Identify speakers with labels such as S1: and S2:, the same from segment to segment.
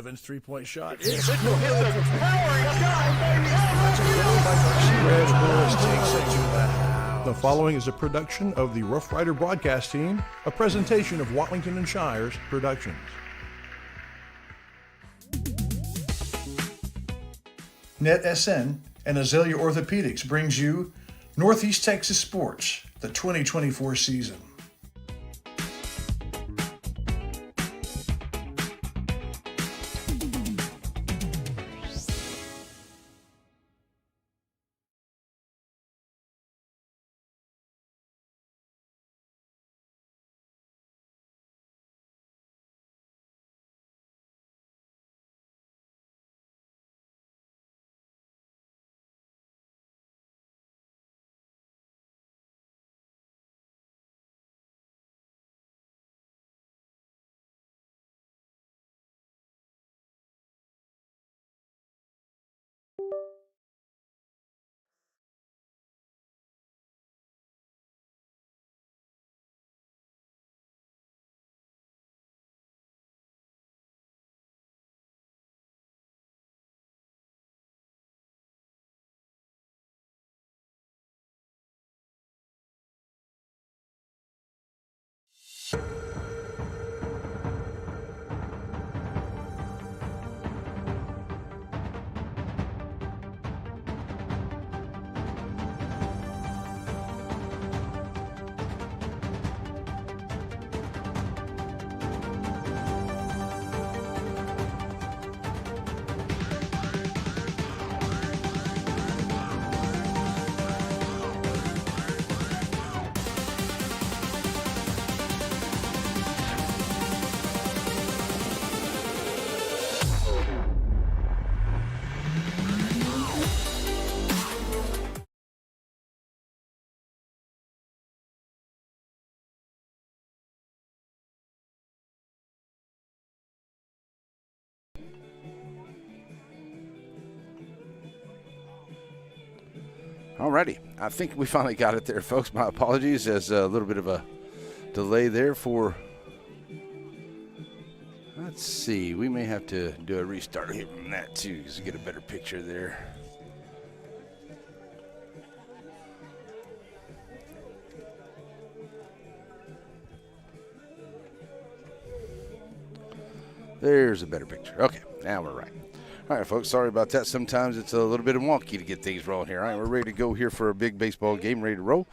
S1: Evans' three-point shot.
S2: Powering
S1: The following is a production of the Rough Rider broadcast team, a presentation of Watlington and Shires Productions. NetSN and Azalea Orthopedics brings you Northeast Texas Sports, the 2024 season.
S2: Alrighty, I think we finally got it there, folks. My apologies. There's a little bit of a delay there for, let's see, we may have to do a restart here from that too, just to get a better picture there. There's a better picture. Okay, now we're right. All right, folks, sorry about that. Sometimes it's a little bit wonky to get things rolling here. All right, we're ready to go here for a big baseball game, ready to roll.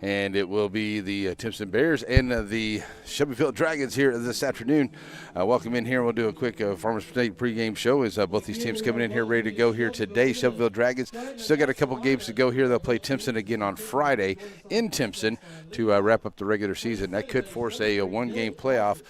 S2: And it will be the Timpson Bears and the Shelbyville Dragons here this afternoon. Welcome in here. We'll do a quick Farmers State pregame show as both these teams coming in here ready to go here today. Shelbyville Dragons still got a couple games to go here. They'll play Timpson again on Friday in Timpson to wrap up the regular season. That could force a one-game playoff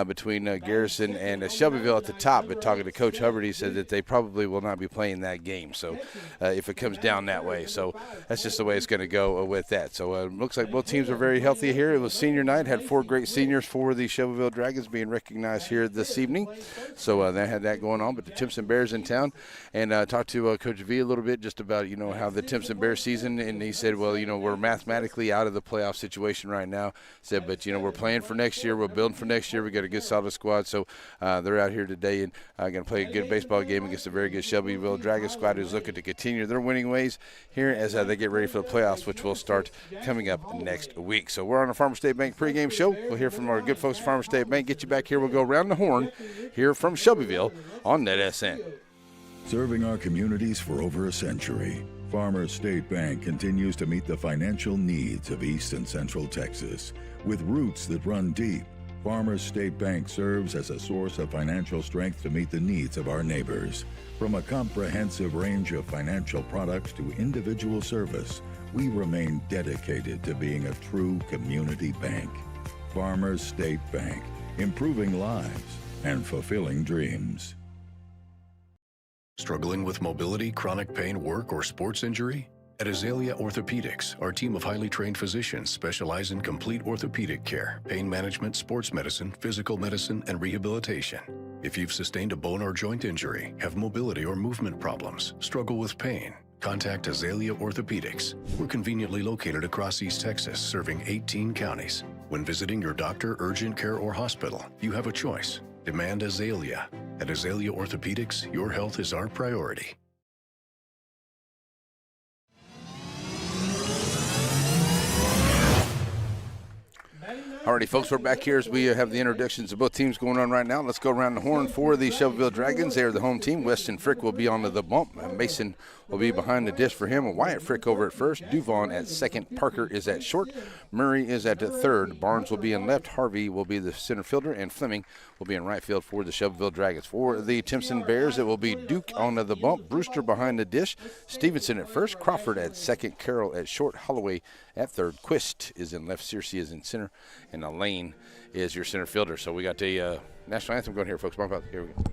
S2: between Garrison and Shelbyville at the top. But talking to Coach Hubbard, he said that they probably will not be playing that game. So if it comes down that way. So that's just the way it's going to go with that. So looks like both teams are very healthy here. It was senior night. Had 4 great seniors for the Shelbyville Dragons being recognized here this evening. So they had that going on. But the Timpson Bears in town. And talked to Coach V a little bit just about, how the Timpson Bears season. And he said, well, we're mathematically out of the playoff situation right now. Said, but, we're playing for next year. We're building for next year. We got a good solid squad. So they're out here today and going to play a good baseball game against a very good Shelbyville Dragons squad who's looking to continue their winning ways here as they get ready for the playoffs, which will start coming up next week. So we're on a Farmers State Bank pregame show. We'll hear from our good folks at Farmers State Bank. Get you back here. We'll go around the horn here from Shelbyville on NetSN.
S3: Serving our communities for over a century, Farmers State Bank continues to meet the financial needs of East and Central Texas. With roots that run deep, Farmers State Bank serves as a source of financial strength to meet the needs of our neighbors. From a comprehensive range of financial products to individual service, we remain dedicated to being a true community bank. Farmers State Bank, improving lives and fulfilling dreams.
S4: Struggling with mobility, chronic pain, work, or sports injury? At Azalea Orthopedics, our team of highly trained physicians specialize in complete orthopedic care, pain management, sports medicine, physical medicine, and rehabilitation. If you've sustained a bone or joint injury, have mobility or movement problems, struggle with pain, contact Azalea Orthopedics. We're conveniently located across East Texas, serving 18 counties. When visiting your doctor, urgent care, or hospital, you have a choice. Demand Azalea. At Azalea Orthopedics, your health is our priority.
S2: Alrighty, folks, we're back here as we have the introductions of both teams going on right now. Let's go around the horn for the Shelbyville Dragons. They are the home team. Weston Frick will be on the bump. Mason will be behind the dish for him. Wyatt Frick over at first. Duvon at second. Parker is at short. Murray is at third. Barnes will be in left. Harvey will be the center fielder. And Fleming will be in right field for the Shelbyville Dragons. For the Timpson Bears, it will be Duke on the bump. Brewster behind the dish. Stevenson at first. Crawford at second. Carroll at short. Holloway at third. Quist is in left. Searcy is in center. And Lane is your center fielder. So we got the national anthem going here, folks. Bump out. Here we go.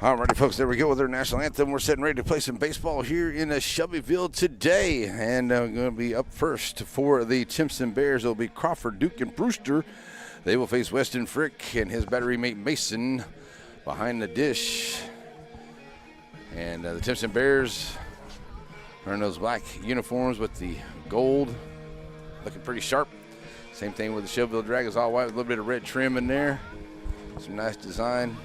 S2: All righty, folks, there we go with our national anthem. We're sitting ready to play some baseball here in Shelbyville today. And going to be up first for the Timpson Bears. It'll be Crawford, Duke, and Brewster. They will face Weston Frick and his battery mate Mason behind the dish. And the Timpson Bears are in those black uniforms with the gold looking pretty sharp. Same thing with the Shelbyville Dragons, all white with a little bit of red trim in there. Some nice design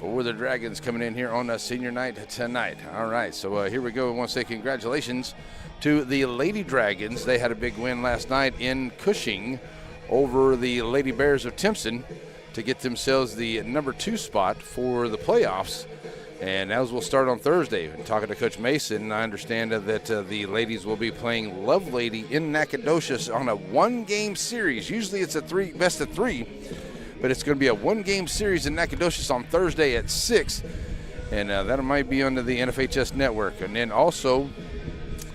S2: for the Dragons coming in here on a senior night tonight. All right, so here we go. I want to say congratulations to the Lady Dragons. They had a big win last night in Cushing over the Lady Bears of Timpson to get themselves the number 2 spot for the playoffs. And as we'll start on Thursday, and talking to Coach Mason, I understand that the ladies will be playing Love Lady in Nacogdoches on a 1-game series. Usually it's a best of 3, but it's going to be a 1-game series in Nacogdoches on Thursday at 6, and that might be under the NFHS network. And then also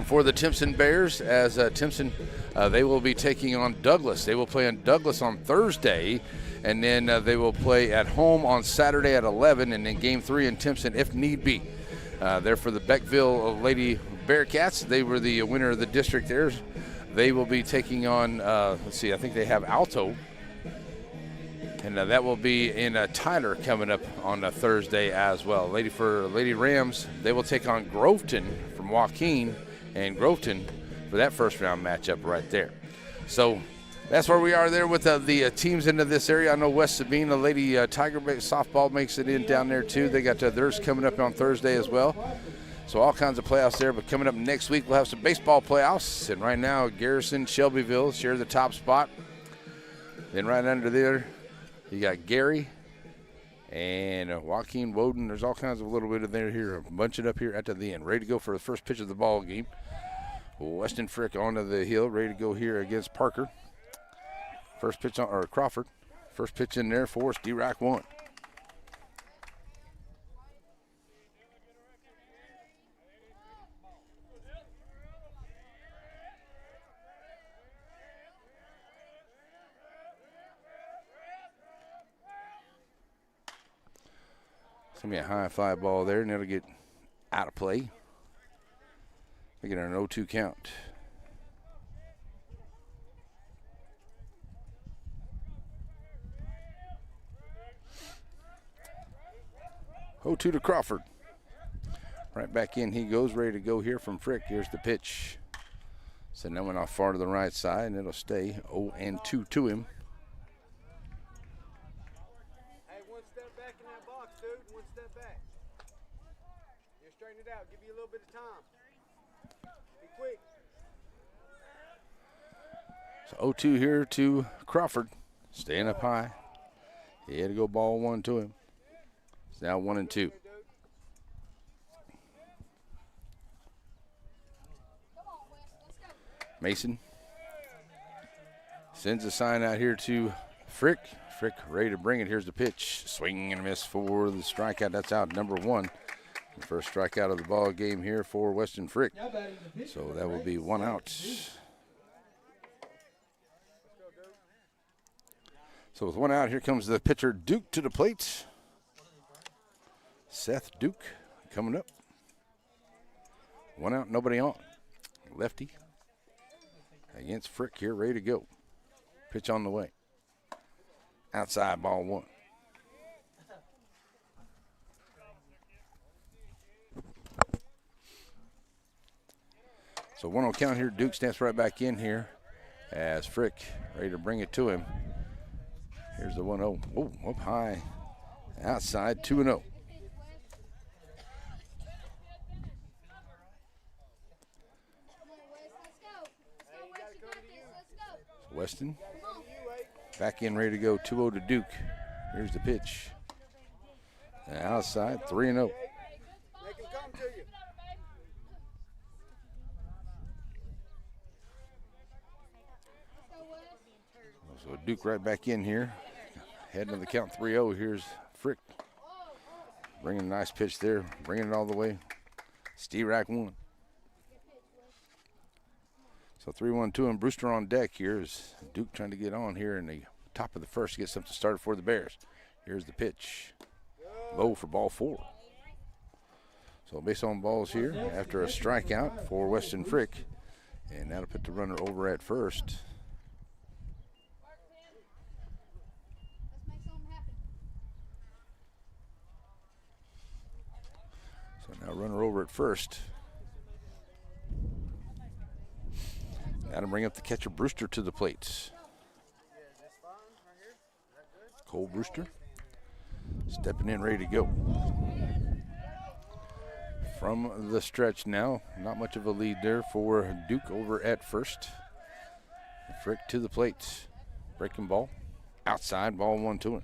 S2: for the Timpson Bears, as Timpson, they will be taking on Douglas. They will play on Douglas on Thursday, and then they will play at home on Saturday at 11, and then Game 3 in Timpson if need be. They're for the Beckville Lady Bearcats. They were the winner of the district there. They will be taking on, let's see, I think they have Alto. And that will be in Tyler coming up on Thursday as well. Lady Rams, they will take on Groveton from Joaquin, and Groveton for that first round matchup right there. So that's where we are there with the teams into this area. I know West Sabine, the Lady Tiger softball makes it in down there too. They got theirs coming up on Thursday as well. So all kinds of playoffs there. But coming up next week, we'll have some baseball playoffs. And right now, Garrison, Shelbyville share the top spot. Then right under there, you got Gary and Joaquin Woden. There's all kinds of little bit of there here, bunching up here at the end. Ready to go for the first pitch of the ball game. Weston Frick onto the hill, ready to go here against Parker. First pitch on, or Crawford. First pitch in there for us, D-Rack 1. It's going to be a high fly ball there, and it'll get out of play. We get an 0-2 count. To Crawford. Right back in he goes, ready to go here from Frick. Here's the pitch. So that went off far to the right side, and it'll stay 0-2 to him.
S5: Hey, one step back in that box, dude. One step back. You straighten it out. Give you a little bit of time. Be quick.
S2: So 0-2 here to Crawford. Staying up high. He had to go ball 1 to him. It's now 1-2. Mason sends a sign out here to Frick. Frick ready to bring it. Here's the pitch. Swing and a miss for the strikeout. That's out number 1. The first strikeout of the ball game here for Weston Frick. So that will be 1 out. So with 1 out, here comes the pitcher Duke to the plate. Seth Duke coming up. 1 out, nobody on. Lefty against Frick here, ready to go. Pitch on the way. Outside, ball 1. So 1-0 count here. Duke steps right back in here as Frick ready to bring it to him. Here's the 1-0. Oh, up high. Outside, 2-0. Weston back in, ready to go. 2-0 to Duke. Here's the pitch. Outside, 3-0.
S5: Make him come to you.
S2: So Duke right back in here. Heading to the count 3-0. Here's Frick. Bringing a nice pitch there. Bringing it all the way. Steve-Rack 1. So 3-1-2 and Brewster on deck here is Duke trying to get on here in the top of the first to get something started for the Bears. Here's the pitch. Low for ball 4. So base on balls here after a strikeout for Weston Frick. And that'll put the runner over at first. So now runner over at first. That'll bring up the catcher, Brewster, to the plate. Cole Brewster stepping in, ready to go. From the stretch now, not much of a lead there for Duke over at first. Frick to the plate. Breaking ball. Outside, ball 1 to him.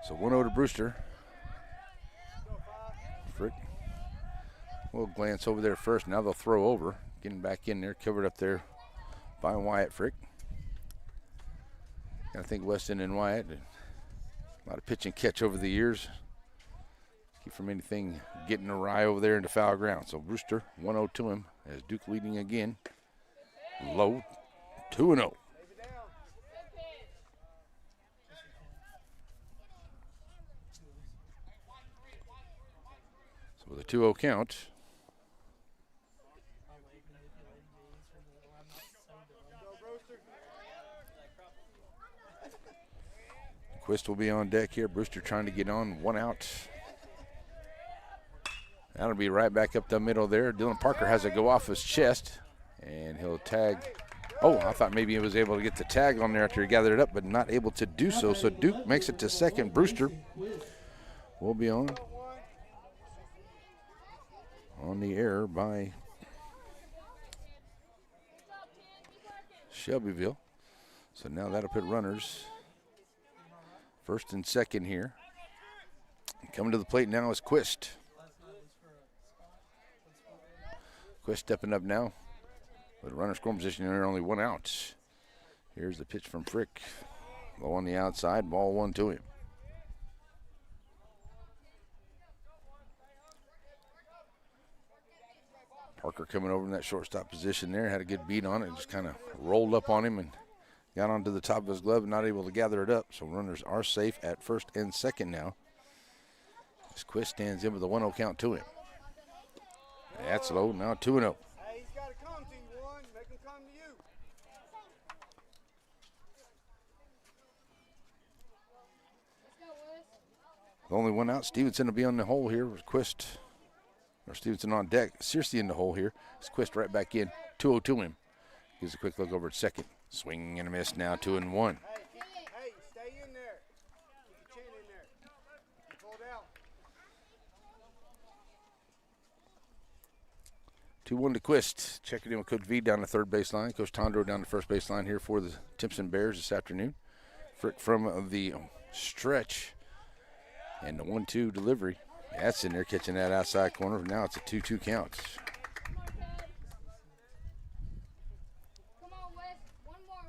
S2: So 1-0 to Brewster. Frick will glance over there first. Now they'll throw over. Getting back in there, covered up there by Wyatt Frick. I think Weston and Wyatt, a lot of pitch and catch over the years. Keep from anything getting awry over there into foul ground. So Brewster, 1-0 to him as Duke leading again. Low, 2-0. So with a 2-0 count, Quist will be on deck here. Brewster trying to get on, 1 out. That'll be right back up the middle there. Dylan Parker has it go off his chest, and he'll tag. Oh, I thought maybe he was able to get the tag on there after he gathered it up, but not able to do so. So Duke makes it to second. Brewster will be on the error by Shelbyville. So now that'll put runners first and second here. Coming to the plate now is Quist. Quist stepping up now. With runner scoring position there, only 1 out. Here's the pitch from Frick. Low on the outside, ball 1 to him. Parker coming over in that shortstop position there, had a good beat on it, just kind of rolled up on him and got onto the top of his glove and not able to gather it up. So runners are safe at first and second now. As Quist stands in with a 1-0 count to him. That's low, now 2-0.
S5: Hey, he's got to come to you, one. Make him come to you.
S2: The only 1 out. Stevenson will be on the hole here with Quist. Or Stevenson on deck. Searcy in the hole here. It's Quist right back in. 2-0 to him. Gives a quick look over at second. Swing and a miss now, 2-1.
S5: Hey, stay in there. Keep your chin in there. Pull it out.
S2: 2-1 to Quist. Checking in with Coach V down the third baseline. Coach Tondro down the first baseline here for the Timpson Bears this afternoon. Frick from the stretch. And the 1-2 delivery. That's in there catching that outside corner. Now it's a 2-2 count.
S6: Come on, Wes. One more.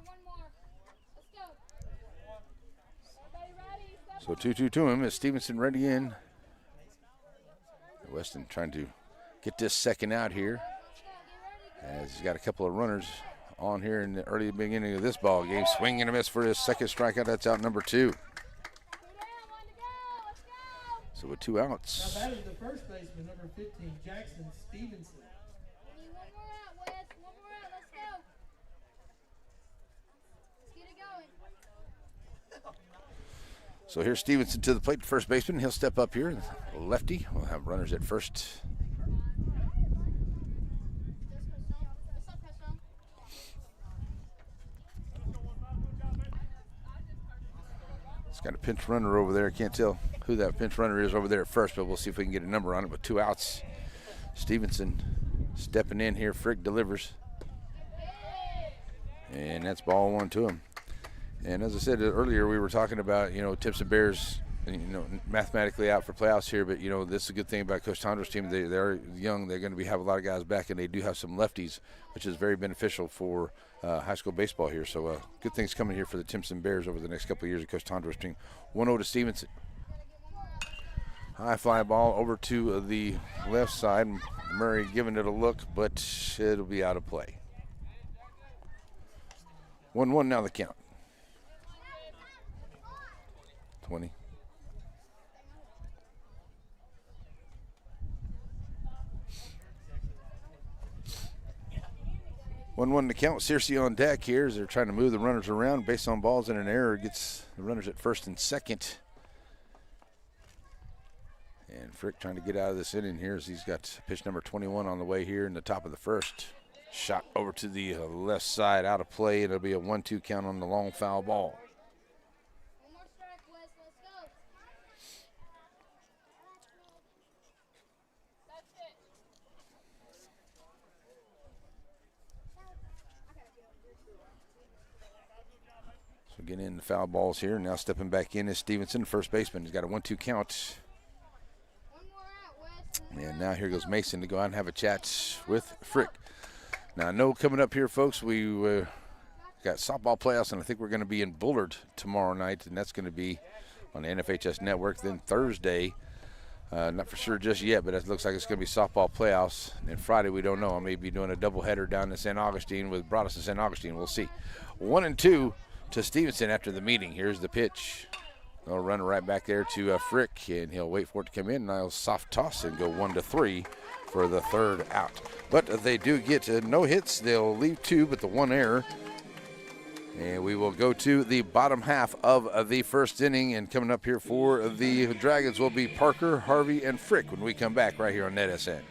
S6: Let's go. Everybody ready?
S2: So 2-2 to him as Stevenson ready in. Weston trying to get this second out here, as he's got a couple of runners on here in the early beginning of this ball game. Swing and a miss for his second strikeout. That's out number 2. So with 2 outs.
S7: Now that is the first baseman, number 15, Jackson Stevenson.
S6: We need one more out, Wes. One more out. Let's go. Let's get it going.
S2: So here's Stevenson to the plate, first baseman. He'll step up here. Lefty. We'll have runners at first. It's got a pinch runner over there. Can't tell who that pinch runner is over there at first, but we'll see if we can get a number on it. With 2 outs, Stevenson stepping in here. Frick delivers. And that's ball 1 to him. And as I said earlier, we were talking about, Timpson Bears, mathematically out for playoffs here, but, this is a good thing about Coach Tondro's team. They're young. They're going to have a lot of guys back, and they do have some lefties, which is very beneficial for high school baseball here. So good things coming here for the Timpson Bears over the next couple of years of Coach Tondro's team. 1-0 to Stevenson. High fly ball over to the left side. Murray giving it a look, but it'll be out of play. 1-1 now the count. 20. One to count. Searcy on deck here as they're trying to move the runners around. Based on balls and an error, gets the runners at first and second. And Frick trying to get out of this inning here as he's got pitch number 21 on the way here in the top of the first. Shot over to the left side, out of play, and it'll be a 1-2 count on the long foul ball.
S6: One more strike, Wes. Let's go. That's it.
S2: So getting in the foul balls here. Now stepping back in is Stevenson, first baseman. He's got a 1-2 count.
S6: One more out, Wes.
S2: And now here goes Mason to go out and have a chat with Frick. Now I know coming up here, folks, we got softball playoffs, and I think we're going to be in Bullard tomorrow night, and that's going to be on the NFHS Network. Then Thursday, not for sure just yet, but it looks like it's going to be softball playoffs. And then Friday, we don't know. I may be doing a doubleheader down in St. Augustine with Broadus and St. Augustine. We'll see. 1-2 to Stevenson after the meeting. Here's the pitch. They'll run it right back there to Frick, and he'll wait for it to come in, and I'll soft toss and go 1-3 for the third out. But they do get no hits. They'll leave 2, but the 1 error. And we will go to the bottom half of the first inning. And coming up here for the Dragons will be Parker, Harvey, and Frick when we come back right here on NetSN.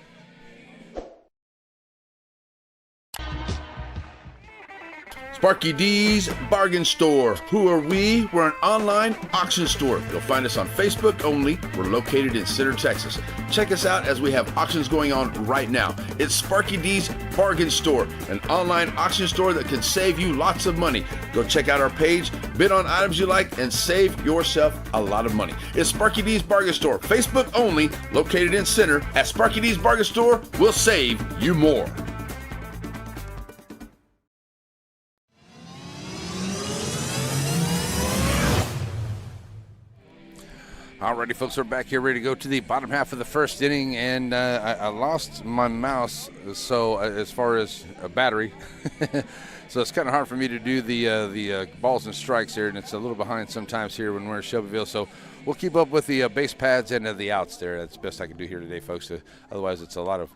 S8: Sparky D's Bargain Store. Who are we? We're an online auction store. You'll find us on Facebook only. We're located in Center, Texas. Check us out as we have auctions going on right now. It's Sparky D's Bargain Store, an online auction store that can save you lots of money. Go check out our page, bid on items you like, and save yourself a lot of money. It's Sparky D's Bargain Store, Facebook only, located in Center. At Sparky D's Bargain Store, we'll save you more.
S2: Alrighty, folks, we're back here ready to go to the bottom half of the first inning, and I lost my mouse, so as far as a battery, so it's kind of hard for me to do the balls and strikes here, and it's a little behind sometimes here when we're in Shelbyville, so we'll keep up with the base pads and the outs there. That's the best I can do here today, folks. Otherwise, it's a lot of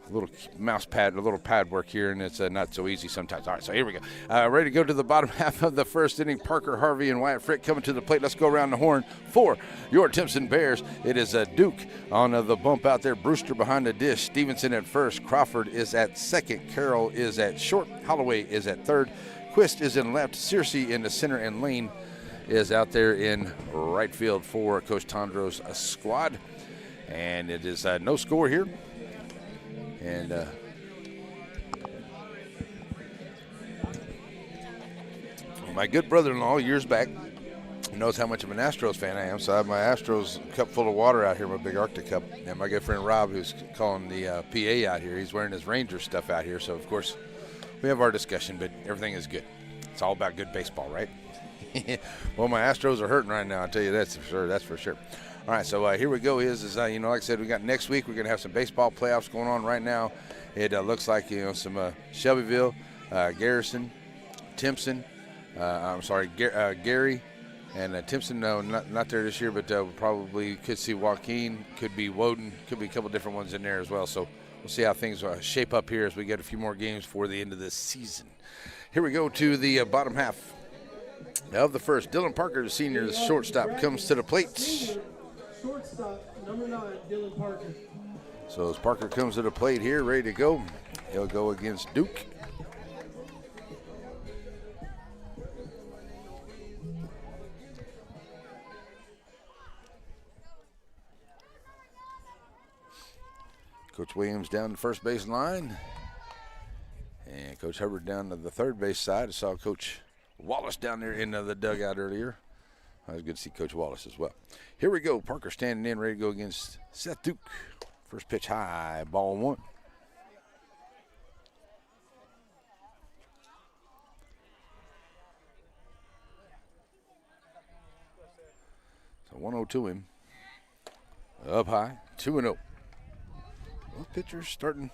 S2: little mouse pad, a little pad work here, and it's not so easy sometimes. All right, so here we go. Ready to go to the bottom half of the first inning. Parker, Harvey, and Wyatt Frick coming to the plate. Let's go around the horn for your Timpson Bears. It is Duke on the bump out there. Brewster behind the dish. Stevenson at first. Crawford is at second. Carroll is at short. Holloway is at third. Quist is in left. Searcy in the center, and Lane is out there in right field for Coach Tondro's squad. And it is no score here. And my good brother-in-law years back knows how much of an Astros fan I am, so I have my Astros cup full of water out here, my big Arctic cup. And my good friend Rob, who's calling the PA out here, he's wearing his Rangers stuff out here. So, of course, we have our discussion, but everything is good. It's all about good baseball, right? Well, my Astros are hurting right now, I'll tell you that's for sure. That's for sure. All right, so here we go. Like I said, we got next week. We're going to have some baseball playoffs going on right now. It looks like, some Shelbyville, Garrison, Timpson. Gary and Timpson. No, not there this year, but probably could see Joaquin. Could be Woden. Could be a couple different ones in there as well. So we'll see how things shape up here as we get a few more games for the end of this season. Here we go to the bottom half of the first. Dylan Parker, the senior, the shortstop, comes to the plate.
S7: Shortstop, number 9, Dylan Parker.
S2: So as Parker comes to the plate here, ready to go, he'll go against Duke. Coach Williams down the first base line. And Coach Hubbard down to the third base side. I saw Coach Wallace down there in the dugout earlier. It was good to see Coach Wallace as well. Here we go. Parker standing in, ready to go against Seth Duke. First pitch high, ball 1. So 1-0 to him. Up high, 2-0. Both pitchers starting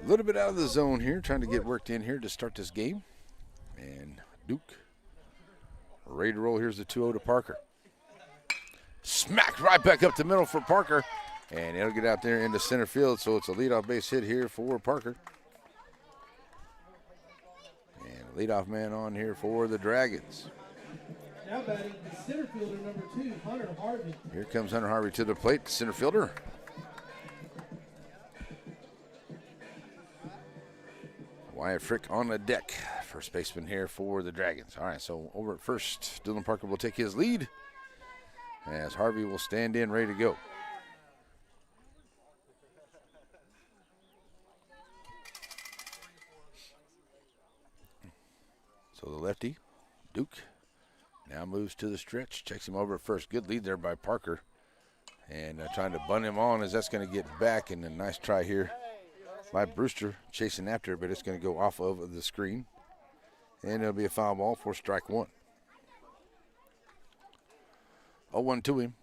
S2: a little bit out of the zone here, trying to get worked in here to start this game. And Duke ready to roll. Here's the 2-0 to Parker. Smacked right back up the middle for Parker. And it'll get out there into center field, so it's a leadoff base hit here for Parker. And leadoff man on here for the Dragons.
S7: Now batting the center fielder, number 2, Hunter Harvey.
S2: Here comes Hunter Harvey to the plate, center fielder. Wyatt Frick on the deck, first baseman here for the Dragons. All right, so over at first, Dylan Parker will take his lead as Harvey will stand in, ready to go. So the lefty, Duke, now moves to the stretch, checks him over at first. Good lead there by Parker. And trying to bunt him on as that's going to get back. And a nice try here by Brewster, chasing after, but it's going to go off of the screen. And it'll be a foul ball for strike one. 0-1 to him.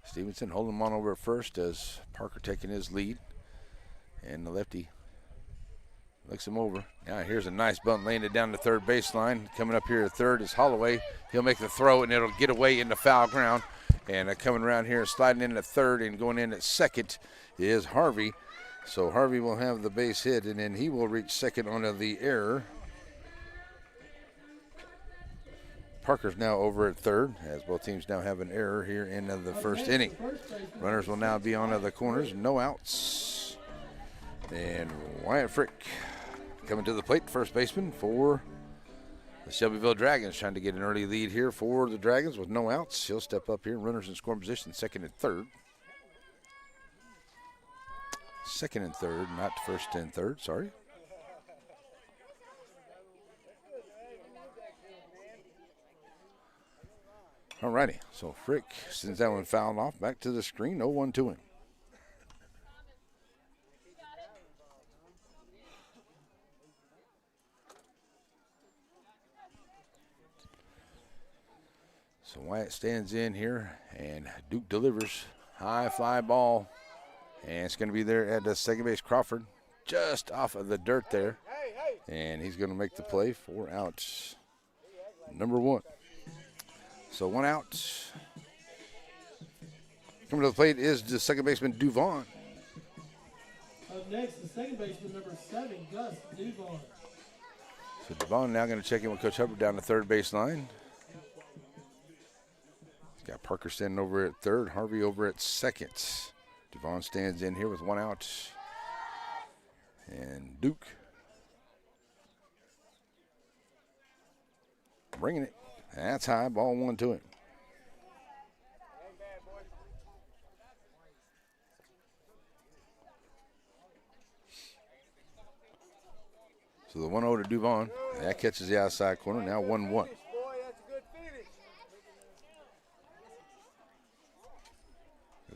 S2: Stevenson holding him on over at first as Parker taking his lead. And the lefty looks him over. Now here's a nice bunt laying it down the third baseline. Coming up here at third is Holloway. He'll make the throw and it'll get away in the foul ground. And coming around here, sliding in at third and going in at second is Harvey. So Harvey will have the base hit and then he will reach second on the error. Parker's now over at third as both teams now have an error here in the first inning. Runners will now be on the corners, no outs. And Wyatt Frick coming to the plate, first baseman for the Shelbyville Dragons, trying to get an early lead here for the Dragons with no outs. He'll step up here, runners in scoring position, second and third. Second and third, not first and third, sorry. All righty, so Frick sends that one fouled off, back to the screen, 0-1 to him. So Wyatt stands in here, and Duke delivers. High fly ball, and it's going to be there at the second base. Crawford just off of the dirt there, and he's going to make the play for out number one. So one out. Coming to the plate is the second baseman, Duvon.
S7: Up next, the second baseman, number 7, Gus Duvon.
S2: So Duvon now going to check in with Coach Hubbard down the third baseline. Got Parker standing over at third, Harvey over at second. Duvon stands in here with one out. And Duke bringing it. That's high, ball 1 to him. So the 1-0 to Duvon. That catches the outside corner, now 1-1.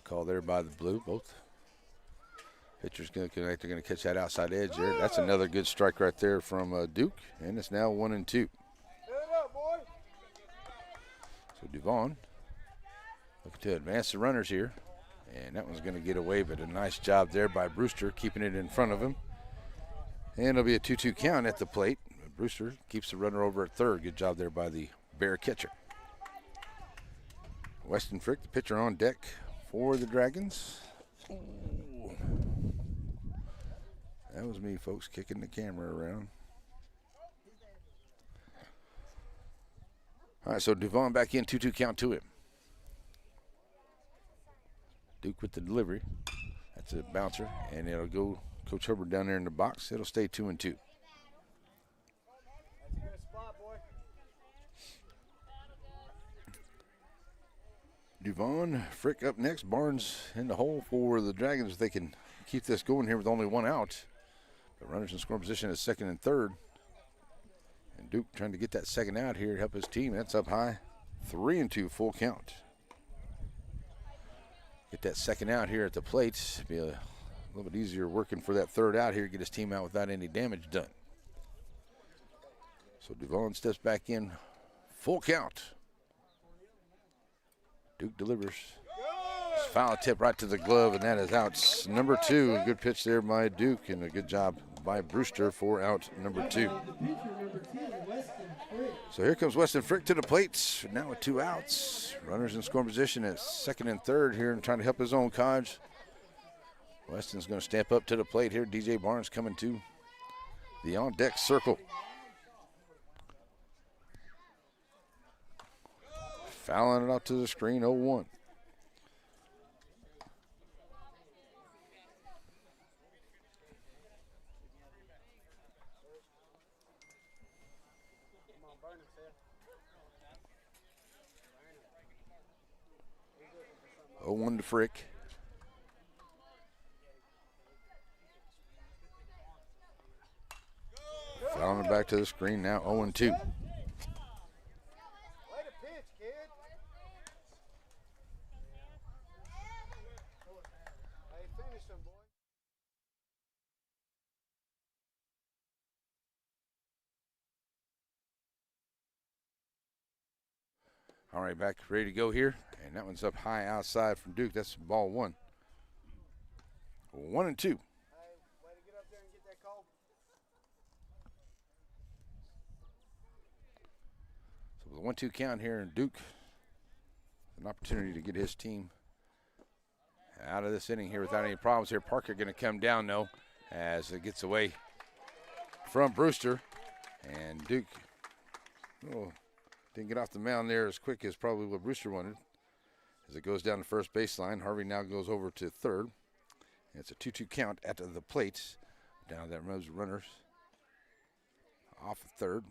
S2: Call there by the blue. Both pitchers going to connect. They're going to catch that outside edge there. That's another good strike right there from Duke, and it's now 1-2. So Duvon looking to advance the runners here, and that one's going to get away, but a nice job there by Brewster keeping it in front of him. And it'll be a 2-2 count at the plate. Brewster keeps the runner over at third. Good job there by the Bear catcher. Weston Frick, the pitcher on deck for the Dragons. Ooh. That was me, folks, kicking the camera around. All right, so Duvon back in, 2-2 count to him. Duke with the delivery. That's a bouncer, and it'll go Coach Hubbard down there in the box. It'll stay 2-2. Duvon, Frick up next. Barnes in the hole for the Dragons. If they can keep this going here with only one out. The runners in scoring position is second and third. And Duke trying to get that second out here to help his team. That's up high. 3-2 full count. Get that second out here at the plate. Be a little bit easier working for that third out here. Get his team out without any damage done. So Duvon steps back in. Full count. Duke delivers. Foul tip right to the glove, and that is out number 2. A good pitch there by Duke, and a good job by Brewster for out number 2. So here comes Weston Frick to the plate. Now with 2 outs. Runners in scoring position at second and third here and trying to help his own cause. Weston's going to step up to the plate here. DJ Barnes coming to the on-deck circle. Fouling it out to the screen, 0-1. To Frick. Fouling it back to the screen now, 0-2. All right, back ready to go here. And that one's up high outside from Duke. That's ball 1. 1-2. So with a 1-2 count here, and Duke an opportunity to get his team out of this inning here without any problems here. Parker going to come down, though, as it gets away from Brewster. And Duke didn't get off the mound there as quick as probably what Brewster wanted. As it goes down the first baseline, Harvey now goes over to third. It's a 2-2 count at the plate. Down there moves runners off of third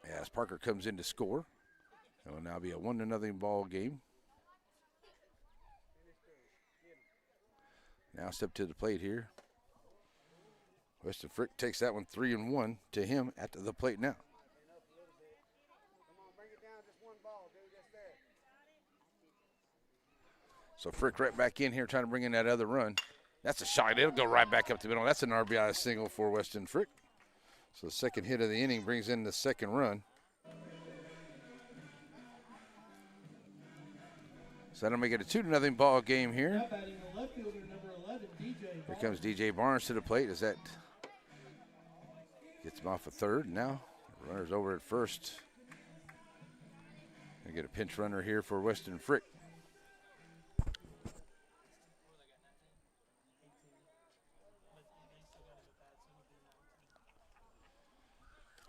S2: as Parker comes in to score. It will now be a 1-0 ball game. Now step to the plate here. Weston Frick takes that one 3-1 to him at the plate now. So Frick right back in here trying to bring in that other run. That's a shot. It'll go right back up the middle. That's an RBI single for Weston Frick. So the second hit of the inning brings in the second run. So that'll make it a 2-0 ball game here. Here comes DJ Barnes to the plate as that gets him off of third. Now runner's over at first. Gonna get a pinch runner here for Weston Frick.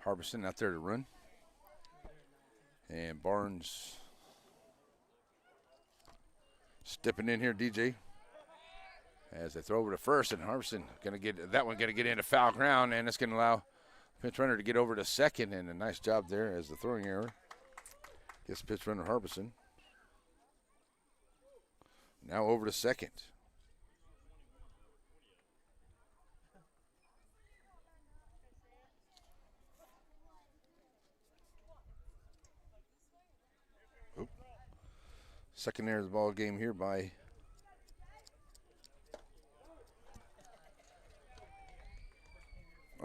S2: Harbison out there to run. And Barnes stepping in here, DJ. As they throw over to first, and Harbison gonna get into foul ground, and it's gonna allow pinch runner to get over to second, and a nice job there as the throwing error gets pitch runner Harbison. Now over to second. Second error of the ball game here by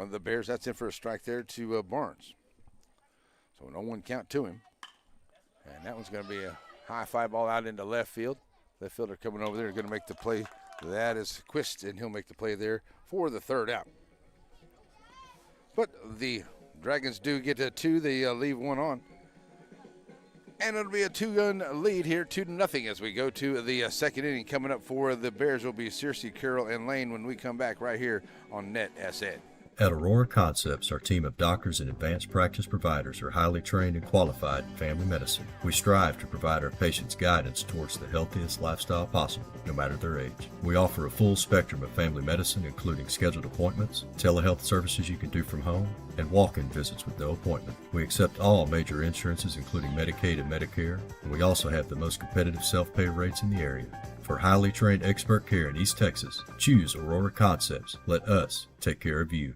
S2: the Bears. That's in for a strike there to Barnes. So an 0-1 count to him. And that one's going to be a high fly ball out into left field. Left fielder coming over there going to make the play. That is Quist, and he'll make the play there for the third out. But the Dragons do get to 2. They leave 1 on. And it'll be a 2-run lead here, 2-0 as we go to the second inning. Coming up for the Bears will be Searcy, Carroll, and Lane when we come back right here on Net SN.
S9: At Aurora Concepts, our team of doctors and advanced practice providers are highly trained and qualified in family medicine. We strive to provide our patients guidance towards the healthiest lifestyle possible, no matter their age. We offer a full spectrum of family medicine, including scheduled appointments, telehealth services you can do from home, and walk-in visits with no appointment. We accept all major insurances, including Medicaid and Medicare, and we also have the most competitive self-pay rates in the area. For highly trained expert care in East Texas, choose Aurora Concepts. Let us take care of you.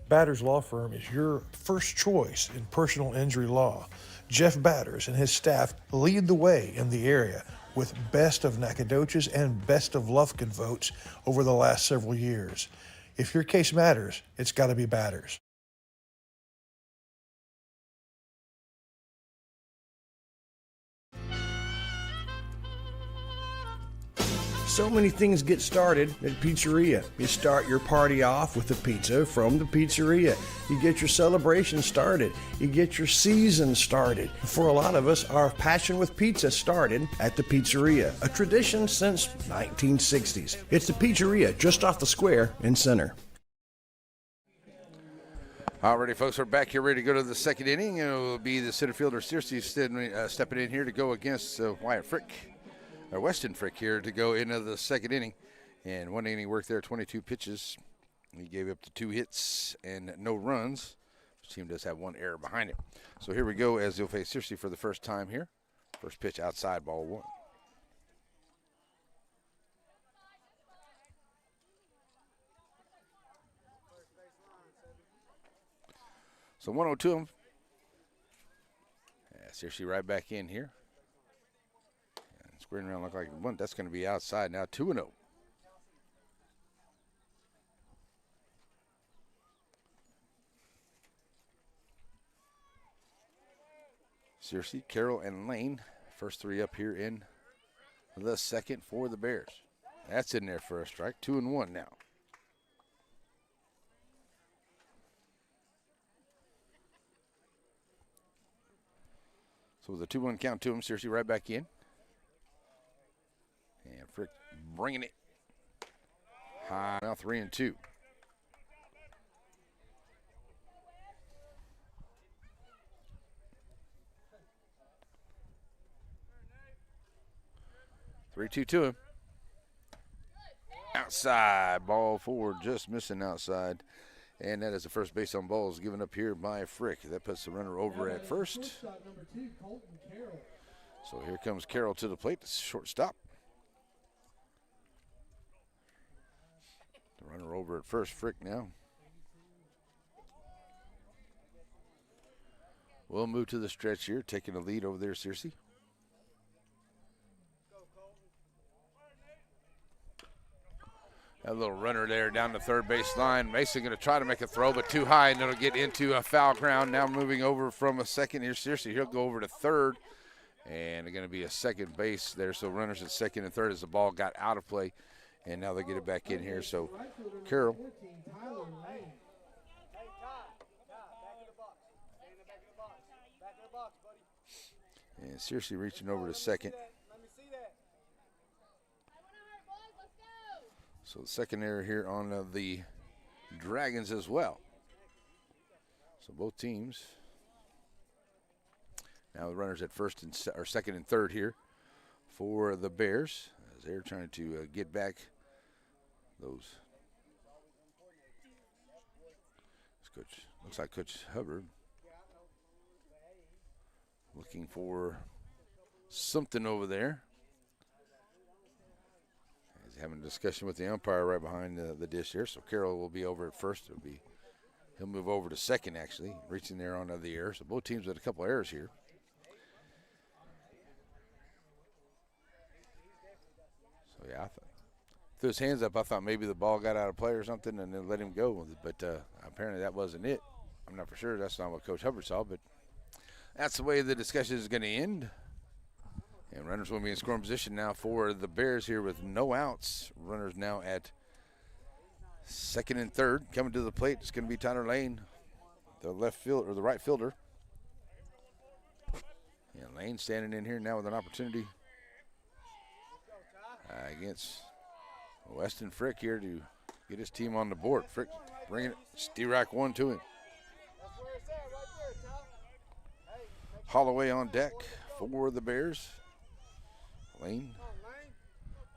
S1: Batters Law Firm is your first choice in personal injury law. Jeff Batters and his staff lead the way in the area with Best of Nacogdoches and Best of Lufkin votes over the last several years. If your case matters, it's got to be Batters. So many things get started at Pizzeria. You start your party off with a pizza from the pizzeria. You get your celebration started. You get your season started. For a lot of us, our passion with pizza started at the Pizzeria, a tradition since 1960s. It's the Pizzeria just off the square in Center.
S2: Alrighty, folks, we're back here ready to go to the second inning. It will be the center fielder Searcy stepping in here to go against Weston Frick here to go into the second inning. And one inning work there, 22 pitches. He gave up the 2 hits and no runs. This team does have 1 error behind it. So here we go as they'll face Searcy for the first time here. First pitch outside, ball 1. So 1-0 to him. Yeah, Searcy right back in here. And squaring around look like one. That's going to be outside now, 2-0. Searcy, Carroll, and Lane. First 3 up here in the second for the Bears. That's in there for a strike. 2-1 now. So with a 2-1 count to him, Searcy right back in. And Frick bringing it high. Now 3-2. To him. Outside, ball 4, just missing outside. And that is the first base on balls given up here by Frick. That puts the runner over at first. So here comes Carroll to the plate, shortstop. The runner over at first, Frick now. We'll move to the stretch here, taking the lead over there, Searcy. That little runner there down the third base line. Mason going to try to make a throw, but too high, and it'll get into a foul ground. Now moving over from a second here. Seriously, he'll go over to third, and they're going to be a second base there. So runners at second and third as the ball got out of play, and now they get it back in here. So Carroll. And seriously reaching over to second. So the second error here on the Dragons as well. So both teams. Now the runners at first and or second and third here for the Bears as they're trying to get back those. Coach, looks like Coach Hubbard looking for something over there. Having a discussion with the umpire right behind the dish here. So Carroll will be over at first. He'll move over to second, actually, reaching there on the error. So both teams had a couple errors here. So yeah, I thought threw his hands up. I thought maybe the ball got out of play or something, and then let him go. But apparently that wasn't it. I'm not for sure. That's not what Coach Hubbard saw, but that's the way the discussion is going to end. And runners will be in scoring position now for the Bears here with no outs. Runners now at second and third. Coming to the plate, it's going to be Tyler Lane, the left field or the right fielder. Yeah, Lane standing in here now with an opportunity against Weston Frick here to get his team on the board. Frick bringing it, Steerack 1 to him. Holloway on deck for the Bears. Lane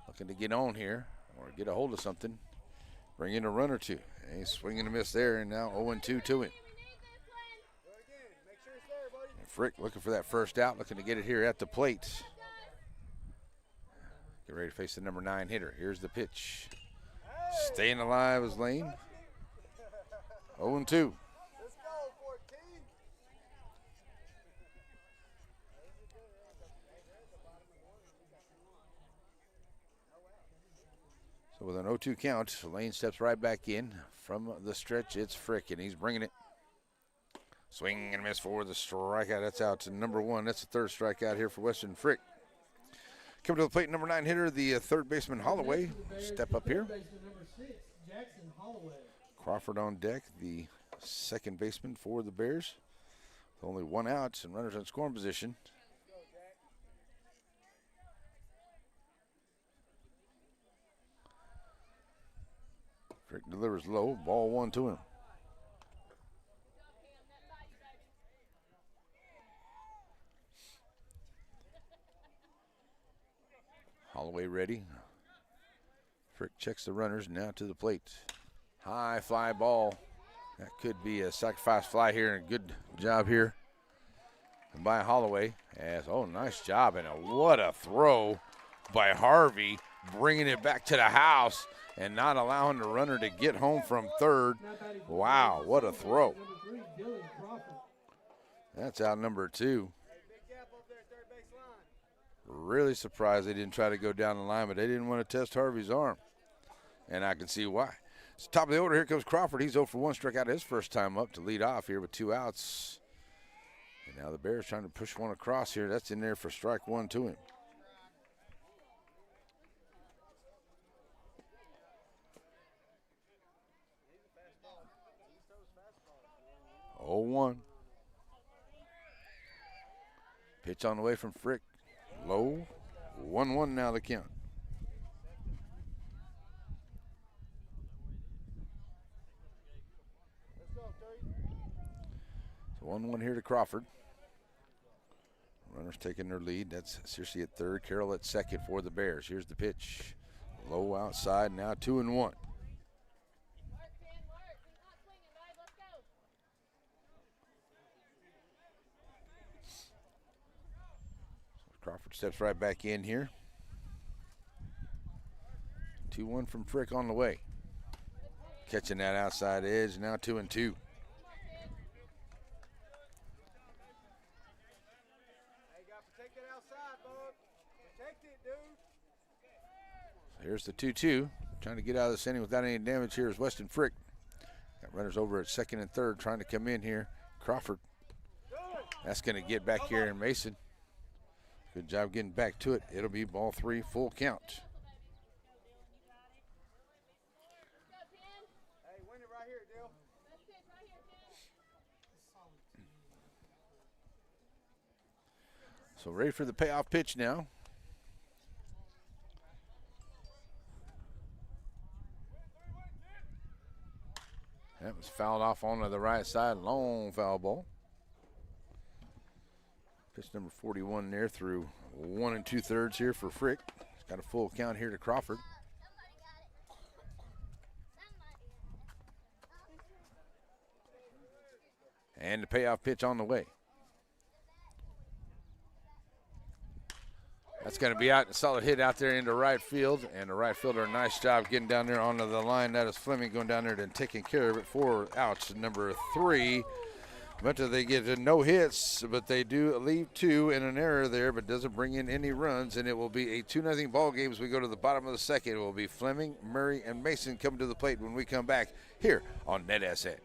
S2: looking to get on here or get a hold of something. Bring in a run or two. And he's swinging a miss there, and now 0-2 to him. And Frick looking for that first out, looking to get it here at the plate. Get ready to face the number 9 hitter. Here's the pitch. Staying alive is Lane. 0-2. So with an 0-2 count, Lane steps right back in from the stretch. It's Frick, and he's bringing it. Swing and miss for the strikeout. That's out to number 1. That's the third strikeout here for Weston Frick. Coming to the plate, number 9 hitter, the third baseman Holloway.
S7: Next to the Bears,
S2: Step up here.
S7: third baseman number 6, Jackson Holloway.
S2: Crawford on deck, the second baseman for the Bears. With only one out and runners in scoring position. Frick delivers low, ball 1 to him. Holloway ready. Frick checks the runners, now to the plate. High fly ball. That could be a sacrifice fly here, and a good job here by Holloway. Oh, nice job, and what a throw by Harvey, bringing it back to the house and not allowing the runner to get home from third. Wow, what a throw. That's out number 2. Really surprised they didn't try to go down the line, but they didn't want to test Harvey's arm. And I can see why. So top of the order, here comes Crawford. He's 0 for 1, struck out his first time up to lead off here with 2 outs. And now the Bears trying to push one across here. That's in there for strike 1 to him. Oh, 1. Pitch on the way from Frick. Low. 1-1 now the count. 1-1 here to Crawford. Runners taking their lead. That's Searcy at third, Carroll at second for the Bears. Here's the pitch. Low outside, now 2-1. Crawford steps right back in here. 2-1 from Frick on the way. Catching that outside edge, now 2-2. Here's the 2-2. Trying to get out of this inning without any damage here is Weston Frick. Got runners over at second and third trying to come in here. Crawford. That's going to get back here in Mason. Good job getting back to it. It'll be ball 3, full count.
S5: Hey, win it right here, Dill.
S2: So ready for the payoff pitch now. That was fouled off onto the right side. Long foul ball. Pitch number 41 there through 1 2/3 here for Frick. He's got a full count here to Crawford. And the payoff pitch on the way. That's going to be out. A solid hit out there into right field. And the right fielder, nice job getting down there onto the line. That is Fleming going down there and taking care of it. 4 outs, number 3. But they get no hits, but they do leave 2 in an error there, but doesn't bring in any runs. And it will be a 2-0 ball game as we go to the bottom of the second. It will be Fleming, Murray, and Mason coming to the plate when we come back here on NetSA.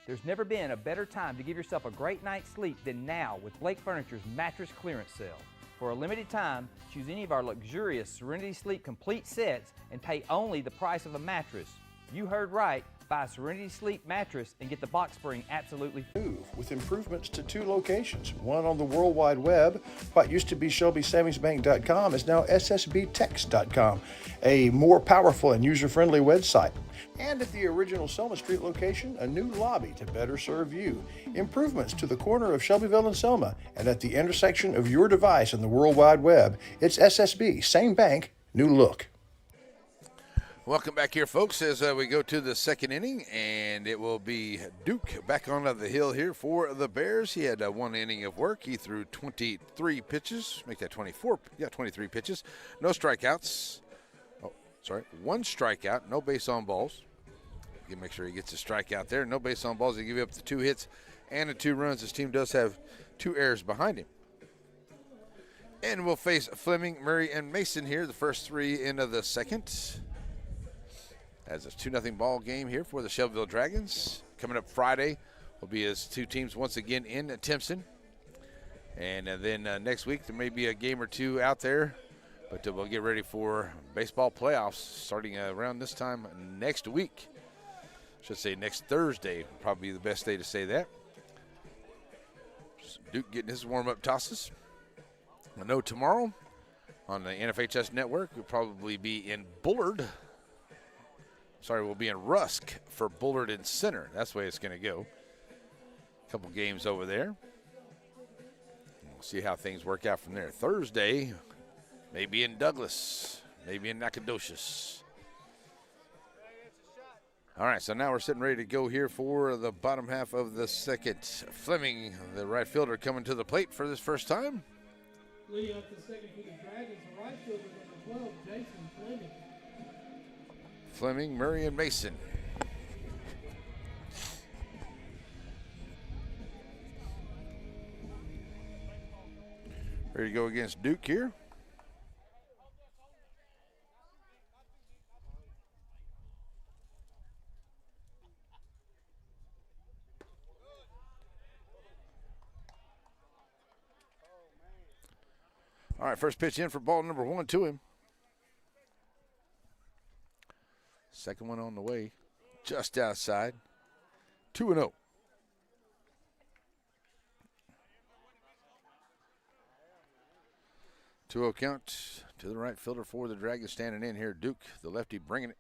S10: There's never been a better time to give yourself a great night's sleep than now with Blake Furniture's mattress clearance sale. For a limited time, choose any of our luxurious Serenity Sleep complete sets and pay only the price of a mattress. You heard right. Buy a Serenity Sleep mattress and get the box spring absolutely free.
S1: With improvements to 2 locations, one on the World Wide Web. What used to be ShelbySavingsBank.com is now SSBText.com, a more powerful and user-friendly website. And at the original Selma Street location, a new lobby to better serve you. Improvements to the corner of Shelbyville and Selma, and at the intersection of your device and the World Wide Web, it's SSB, same bank, new look.
S2: Welcome back here, folks, as we go to the second inning, and it will be Duke back onto the hill here for the Bears. He had 1 inning of work. He threw 23 pitches, make that 24, 23 pitches. No strikeouts. 1 strikeout, no base on balls. You can make sure he gets a strikeout there. No base on balls. He give you up to 2 hits and 2 runs. His team does have 2 errors behind him. And we'll face Fleming, Murray, and Mason here, the first 3 into the second. As a 2-0 ball game here for the Shelbyville Dragons. Coming up Friday will be his 2 teams once again in Timpson. And then next week there may be a game or 2 out there But we'll get ready for baseball playoffs starting around this time next week. Should say next Thursday, probably the best day to say that. Duke getting his warm-up tosses. I know tomorrow on the NFHS network we'll probably be in Bullard. Sorry, we'll be in Rusk for Bullard and Center. That's the way it's going to go. A couple games over there. We'll see how things work out from there. Thursday, maybe in Douglas, maybe in Nacogdoches. All right, so now we're sitting ready to go here for the bottom half of the second. Fleming, the right fielder, coming to the plate for this first time.
S7: Leading up the second for the Dragons, the right fielder number 12, Jason Fleming.
S2: Fleming, Murray, and Mason. Ready to go against Duke here. All right, first pitch in for ball number 1 to him. Second one on the way, just outside. 2-0. Two-0 count to the right fielder for the Dragons standing in here. Duke, the lefty, bringing it.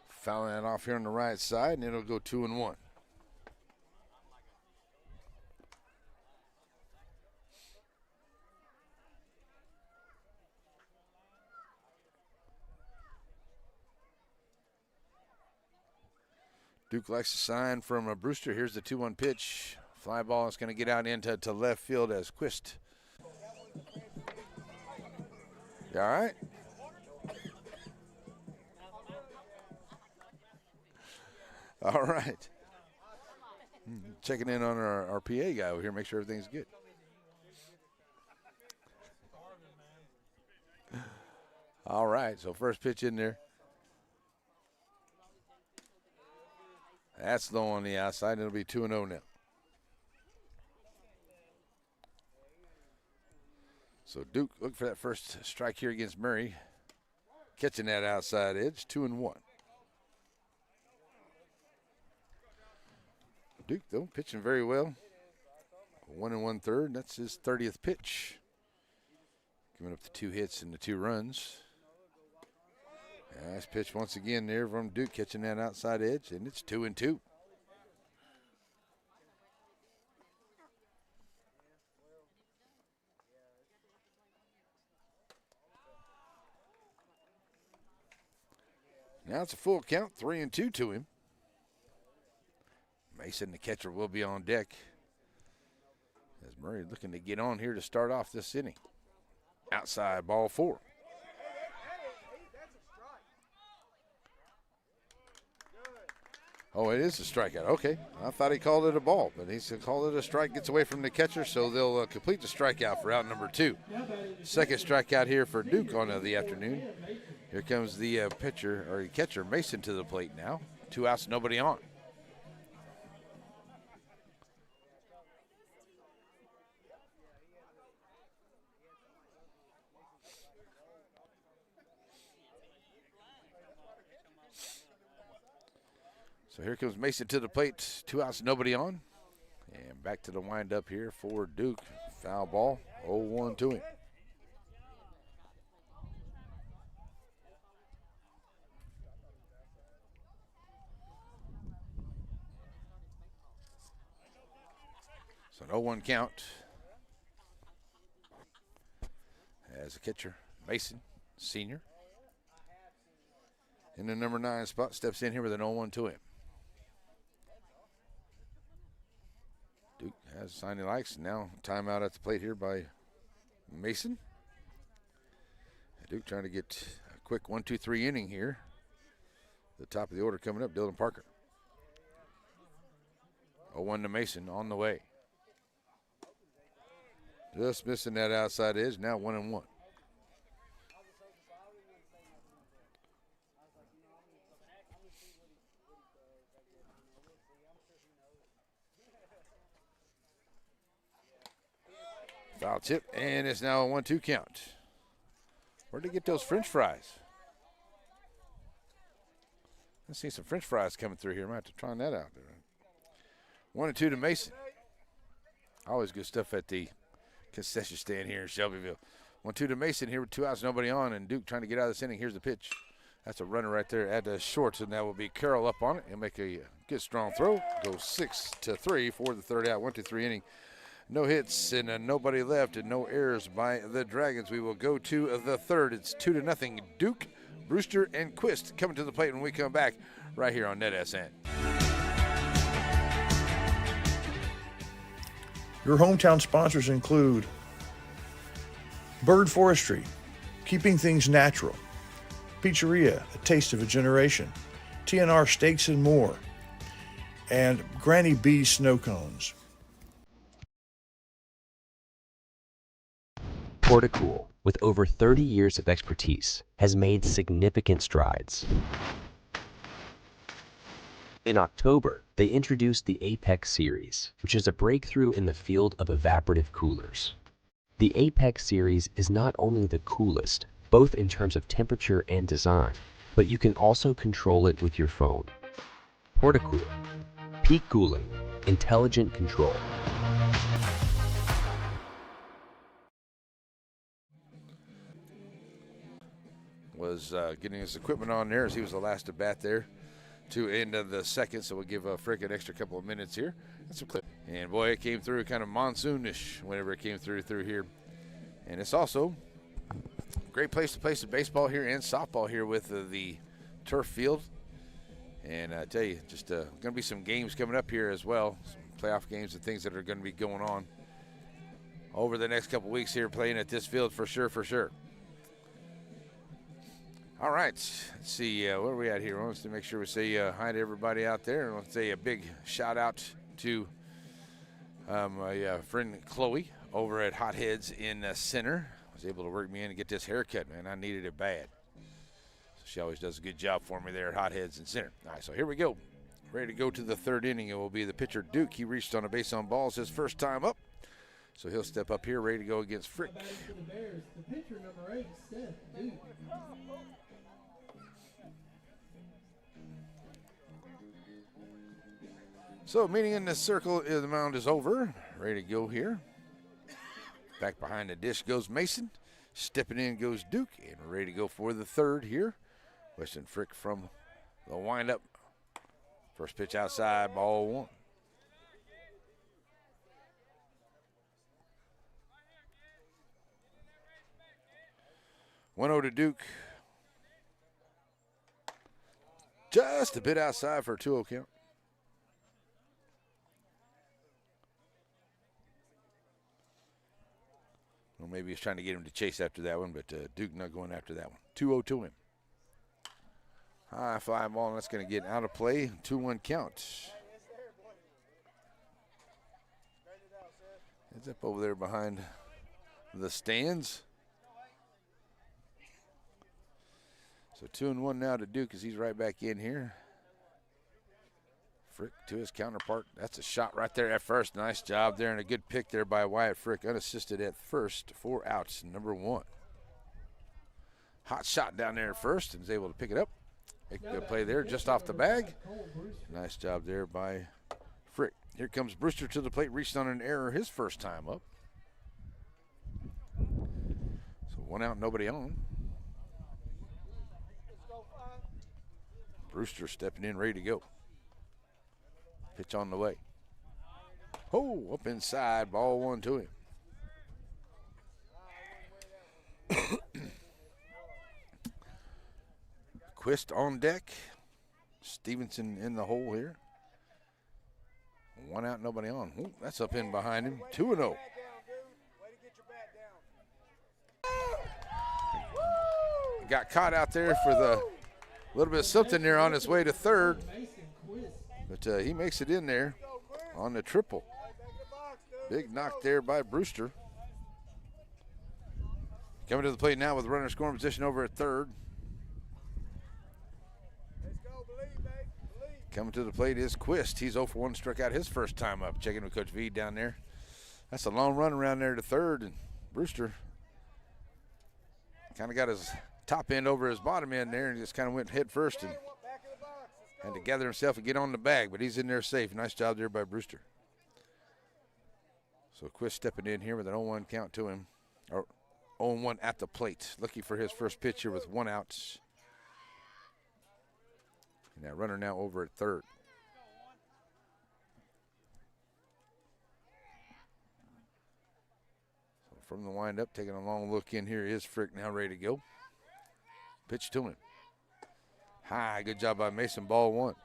S2: Fouling that off here on the right side, and it'll go 2-1. Duke likes the sign from Brewster. Here's the 2-1 pitch. Fly ball is going to get out into left field as Quist. You all right? All right. Checking in on our PA guy over here, make sure everything's good. All right, so first pitch in there. That's low on the outside. It'll be 2-0 now. So Duke looking for that first strike here against Murray. Catching that outside edge, 2-1. Duke, though, pitching very well. 1 1/3. That's his 30th pitch. Giving up the 2 hits and the 2 runs. Nice pitch once again there from Duke, catching that outside edge, and it's 2-2. Now it's a full count, 3-2 to him. Mason, the catcher, will be on deck as Murray looking to get on here to start off this inning. Outside, ball 4. Oh, it is a strikeout. Okay. I thought he called it a ball, but he called it a strike. Gets away from the catcher, so they'll complete the strikeout for out number 2. Second strikeout here for Duke on the afternoon. Here comes the catcher, Mason, to the plate now. 2 outs, nobody on. So here comes Mason to the plate. 2 outs, nobody on. And back to the windup here for Duke. Foul ball, 0-1 to him. So an 0-1 count. As a catcher, Mason, senior. In the number 9 spot, steps in here with an 0-1 to him. Duke has a sign he likes. Now timeout at the plate here by Mason. Duke trying to get a quick 1-2-3 inning here. The top of the order coming up, Dylan Parker. 0-1 to Mason on the way. Just missing that outside edge. Now 1-1. Foul tip, and it's now a 1-2 count. Where'd they get those French fries? I see some French fries coming through here. I might have to try that out. 1-2 to Mason. Always good stuff at the concession stand here in Shelbyville. 1-2 to Mason here with 2 outs, nobody on, and Duke trying to get out of this inning. Here's the pitch. That's a runner right there at the shorts, and that will be Carroll up on it. He'll make a good strong throw. Goes 6-3 for the third out. 1-2-3 inning. No hits and nobody left and no errors by the Dragons. We will go to the third. It's 2-0. Duke, Brewster, and Quist coming to the plate when we come back right here on NetSN.
S1: Your hometown sponsors include Bird Forestry, keeping things natural, Pizzeria, a taste of a generation, TNR Steaks and More, and Granny B's Snow Cones.
S11: Porticool, with over 30 years of expertise, has made significant strides. In October, they introduced the Apex series, which is a breakthrough in the field of evaporative coolers. The Apex series is not only the coolest, both in terms of temperature and design, but you can also control it with your phone. Porticool, peak cooling, intelligent control.
S2: Was getting his equipment on there as he was the last to bat there to end of the second, so we'll give Frick an extra couple of minutes here. That's a clip. And boy, it came through kind of monsoonish whenever it came through here. And it's also a great place to play some baseball here and softball here with the turf field. And I tell you, just going to be some games coming up here as well, some playoff games and things that are going to be going on over the next couple weeks here playing at this field for sure. All right, let's see, where are we at here? I want to make sure we say hi to everybody out there. I want to say a big shout out to my friend Chloe over at Hot Heads in the Center. Was able to work me in and get this haircut, man. I needed it bad. So she always does a good job for me there at Hot Heads in Center. All right, so here we go. Ready to go to the third inning. It will be the pitcher, Duke. He reached on a base on balls his first time up. So he'll step up here, ready to go against Frick.
S7: The Bears, the pitcher number 8, Seth Duke.
S2: So meeting in the circle, the mound is over. Ready to go here. Back behind the dish goes Mason. Stepping in goes Duke. And we're ready to go for the third here. Weston Frick from the windup. First pitch outside, ball 1. One-0 to Duke. Just a bit outside for a 2-0 count. Well, maybe he's trying to get him to chase after that one, but Duke not going after that one. 2-0 to him. High fly ball, and that's going to get out of play. 2-1 count. It's up over there behind the stands. So 2-1 now to Duke as he's right back in here. Frick to his counterpart. That's a shot right there at first. Nice job there and a good pick there by Wyatt Frick. Unassisted at first. 4 outs, number 1. Hot shot down there at first and is able to pick it up. Make a good play there just off the bag. Nice job there by Frick. Here comes Brewster to the plate, reached on an error his first time up. So 1 out, nobody on. Brewster stepping in, ready to go. Pitch on the way. Oh, up inside, ball 1 to him. Quist on deck. Stevenson in the hole here. 1 out, nobody on. Ooh, that's up in behind him. 2-0. Got caught out there for the little bit of something there on his way to third. But he makes it in there on the triple. Big knock there by Brewster. Coming to the plate now with runner scoring position over at third. Coming to the plate is Quist. He's 0 for 1, struck out his first time up. Checking with Coach V down there. That's a long run around there to third, and Brewster kind of got his top end over his bottom end there and just kind of went head first and had to gather himself and get on the bag, but he's in there safe. Nice job there by Brewster. So Quist stepping in here with an 0-1 count to him, or 0-1 at the plate, looking for his first pitch here with 1 out. And that runner now over at third. So from the windup, taking a long look in here is Frick now ready to go. Pitch to him. High, good job by Mason, ball 1.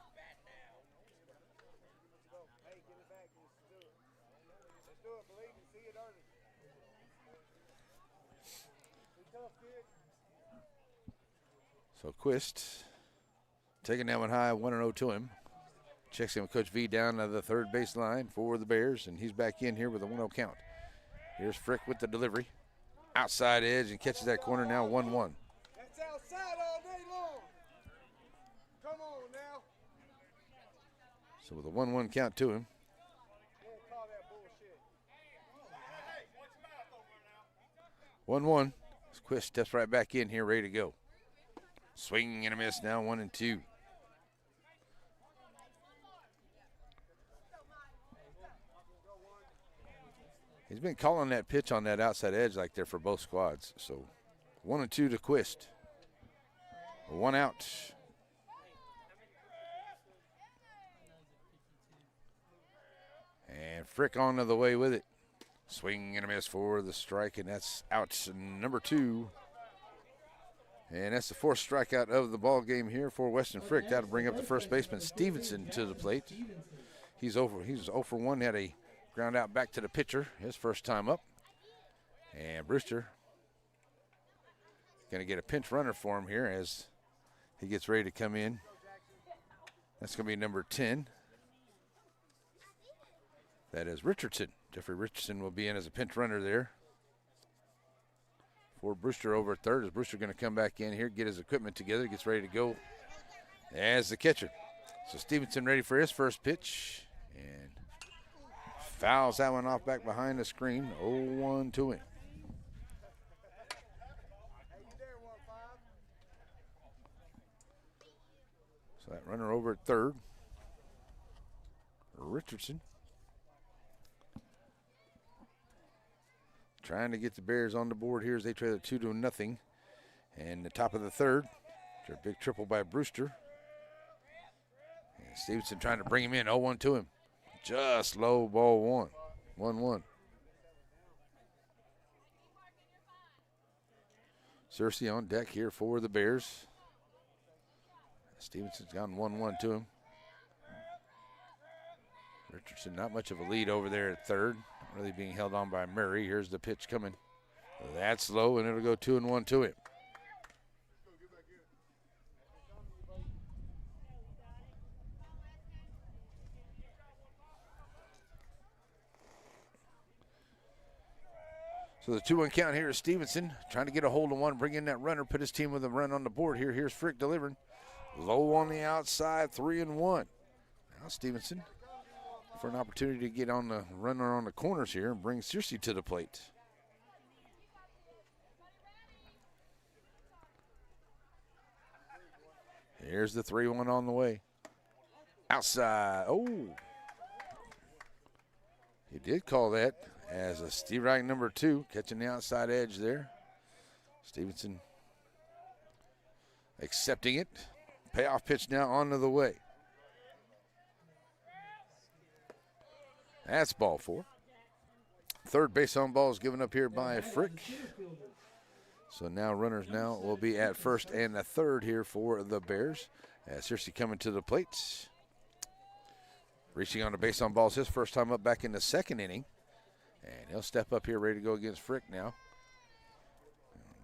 S2: So Quist taking that one high, 1-0 to him. Checks in with Coach V down to the third baseline for the Bears, and he's back in here with a 1-0 count. Here's Frick with the delivery. Outside edge and catches that corner now, 1-1.
S5: That's outside all day long. Come on now.
S2: So with a 1-1 count to him.
S5: Don't call that bullshit.
S2: 1-1. Quist steps right back in here, ready to go. Swing and a miss now, 1-2. He's been calling that pitch on that outside edge like there for both squads. So 1-2 to Quist. 1 out. And Frick on to the way with it. Swing and a miss for the strike, and that's out number 2. And that's the 4th strikeout of the ball game here for Weston Frick. That'll bring up the first baseman Stevenson to the plate. He's 0 for 1. Had a ground out back to the pitcher, his first time up. And Brewster going to get a pinch runner for him here as he gets ready to come in. That's going to be number 10. That is Richardson. Jeffrey Richardson will be in as a pinch runner there for Brewster over at third. Is Brewster going to come back in here, get his equipment together, gets ready to go as the catcher. So Stevenson ready for his first pitch and fouls that one off back behind the screen. 0-1 to him. So that runner over at third, Richardson. Trying to get the Bears on the board here as they trail 2-0. And the top of the third, a big triple by Brewster. And Stevenson trying to bring him in, 0-1 to him. Just low, ball 1. 1-1. Cersei on deck here for the Bears. Stevenson's gone 1-1 to him. Richardson not much of a lead over there at third. Really being held on by Murray. Here's the pitch coming. That's low, and it'll go 2-1 to him. So the 2-1 count here is Stevenson trying to get a hold of one, bring in that runner, put his team with a run on the board here. Here's Frick delivering. Low on the outside, 3-1. Now Stevenson for an opportunity to get on the runner on the corners here and bring Searcy to the plate. Here's the 3-1 on the way. Outside. Oh. He did call that as a Steve Wright number 2, catching the outside edge there. Stevenson accepting it. Payoff pitch now onto the way. That's ball 4. Third base on ball is given up here by Frick. So now runners now will be at first and the third here for the Bears. As Searcy coming to the plate. Reaching on the base on balls his first time up back in the second inning. And he'll step up here ready to go against Frick now.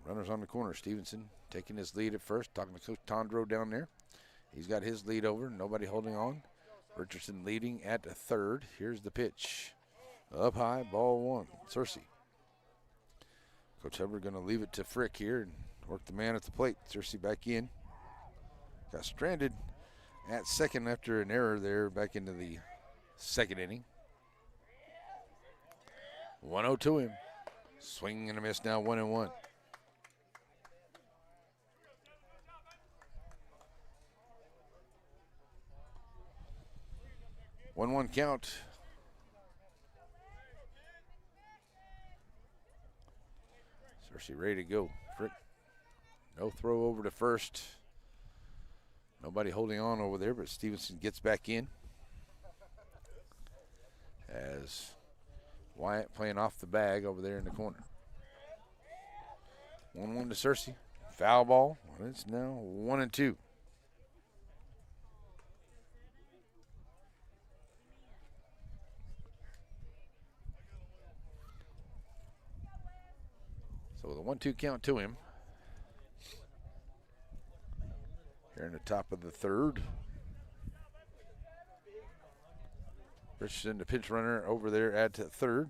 S2: Runners on the corner. Stevenson taking his lead at first. Talking to Coach Tondro down there. He's got his lead over. Nobody holding on. Richardson leading at the third. Here's the pitch. Up high, ball 1. Searcy. Coach Hubbard going to leave it to Frick here and work the man at the plate. Searcy back in. Got stranded at second after an error there back into the second inning. 1-0 to him. Swing and a miss now, 1-1. 1-1 count. Cersei ready to go. Frick. No throw over to first. Nobody holding on over there, but Stevenson gets back in. As Wyatt playing off the bag over there in the corner. 1-1 to Cersei. Foul ball. It's now 1-2. So the 1-2 count to him. Here in the top of the third. Richardson, the pinch runner over there at third.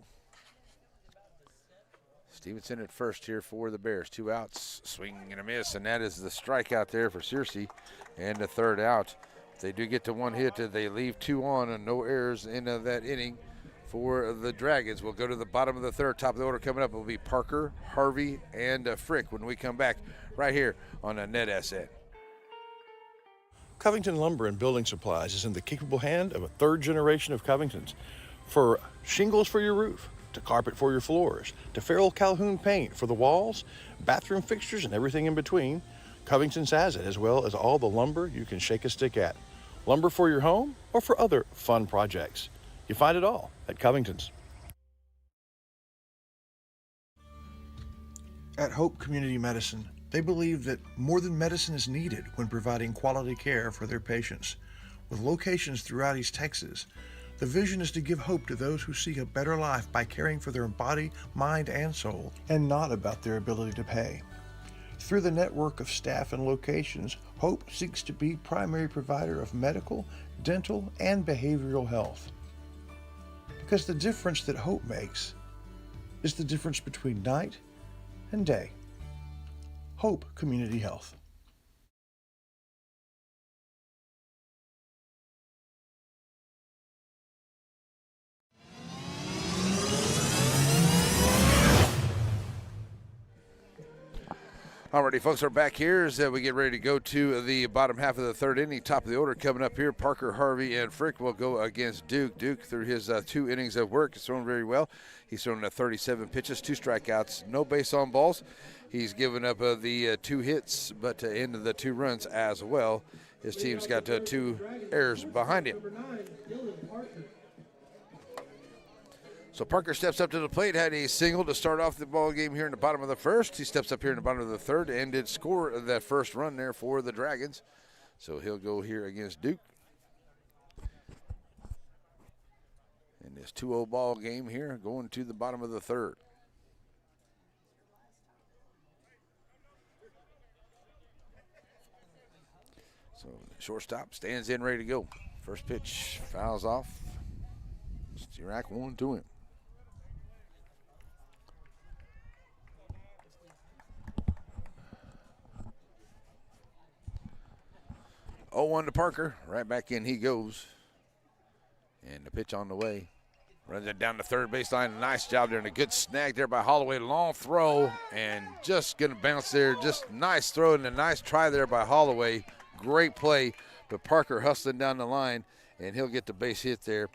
S2: Stevenson at first here for the Bears. 2 outs, swing and a miss, and that is the strikeout there for Searcy. And the third out. If they do get to 1 hit, they leave 2 on and no errors in that inning for the Dragons. We'll go to the bottom of the third. Top of the order coming up will be Parker, Harvey, and Frick when we come back right here on NetSN.
S1: Covington Lumber and Building Supplies is in the capable hand of a third generation of Covingtons. For shingles for your roof, to carpet for your floors, to Farrell Calhoun paint for the walls, bathroom fixtures, and everything in between, Covington's has it, as well as all the lumber you can shake a stick at. Lumber for your home or for other fun projects. You find it all at Covington's. At Hope Community Medicine, they believe that more than medicine is needed when providing quality care for their patients. With locations throughout East Texas, the vision is to give hope to those who seek a better life by caring for their body, mind, and soul, and not about their ability to pay. Through the network of staff and locations, Hope seeks to be primary provider of medical, dental, and behavioral health. Because the difference that Hope makes is the difference between night and day. Hope Community Health.
S2: Alrighty, folks, we're back here as we get ready to go to the bottom half of the third inning. Top of the order coming up here. Parker, Harvey, and Frick will go against Duke. Duke, through his 2 innings of work, has thrown very well. He's thrown 37 pitches, 2 strikeouts, no base on balls. He's given up the 2 hits, but into the 2 runs as well. His team's got 2 errors behind him. So Parker steps up to the plate, had a single to start off the ball game here in the bottom of the first. He steps up here in the bottom of the third and did score that first run there for the Dragons. So he'll go here against Duke. In this 2-0 ball game here, going to the bottom of the third. So shortstop stands in, ready to go. First pitch fouls off. Stirac 1 to him. Oh, 1 to Parker. Right back in he goes. And the pitch on the way. Runs it down the third baseline. Nice job there and a good snag there by Holloway. Long throw and just going to bounce there. Just nice throw and a nice try there by Holloway. Great play. But Parker hustling down the line and he'll get the base hit there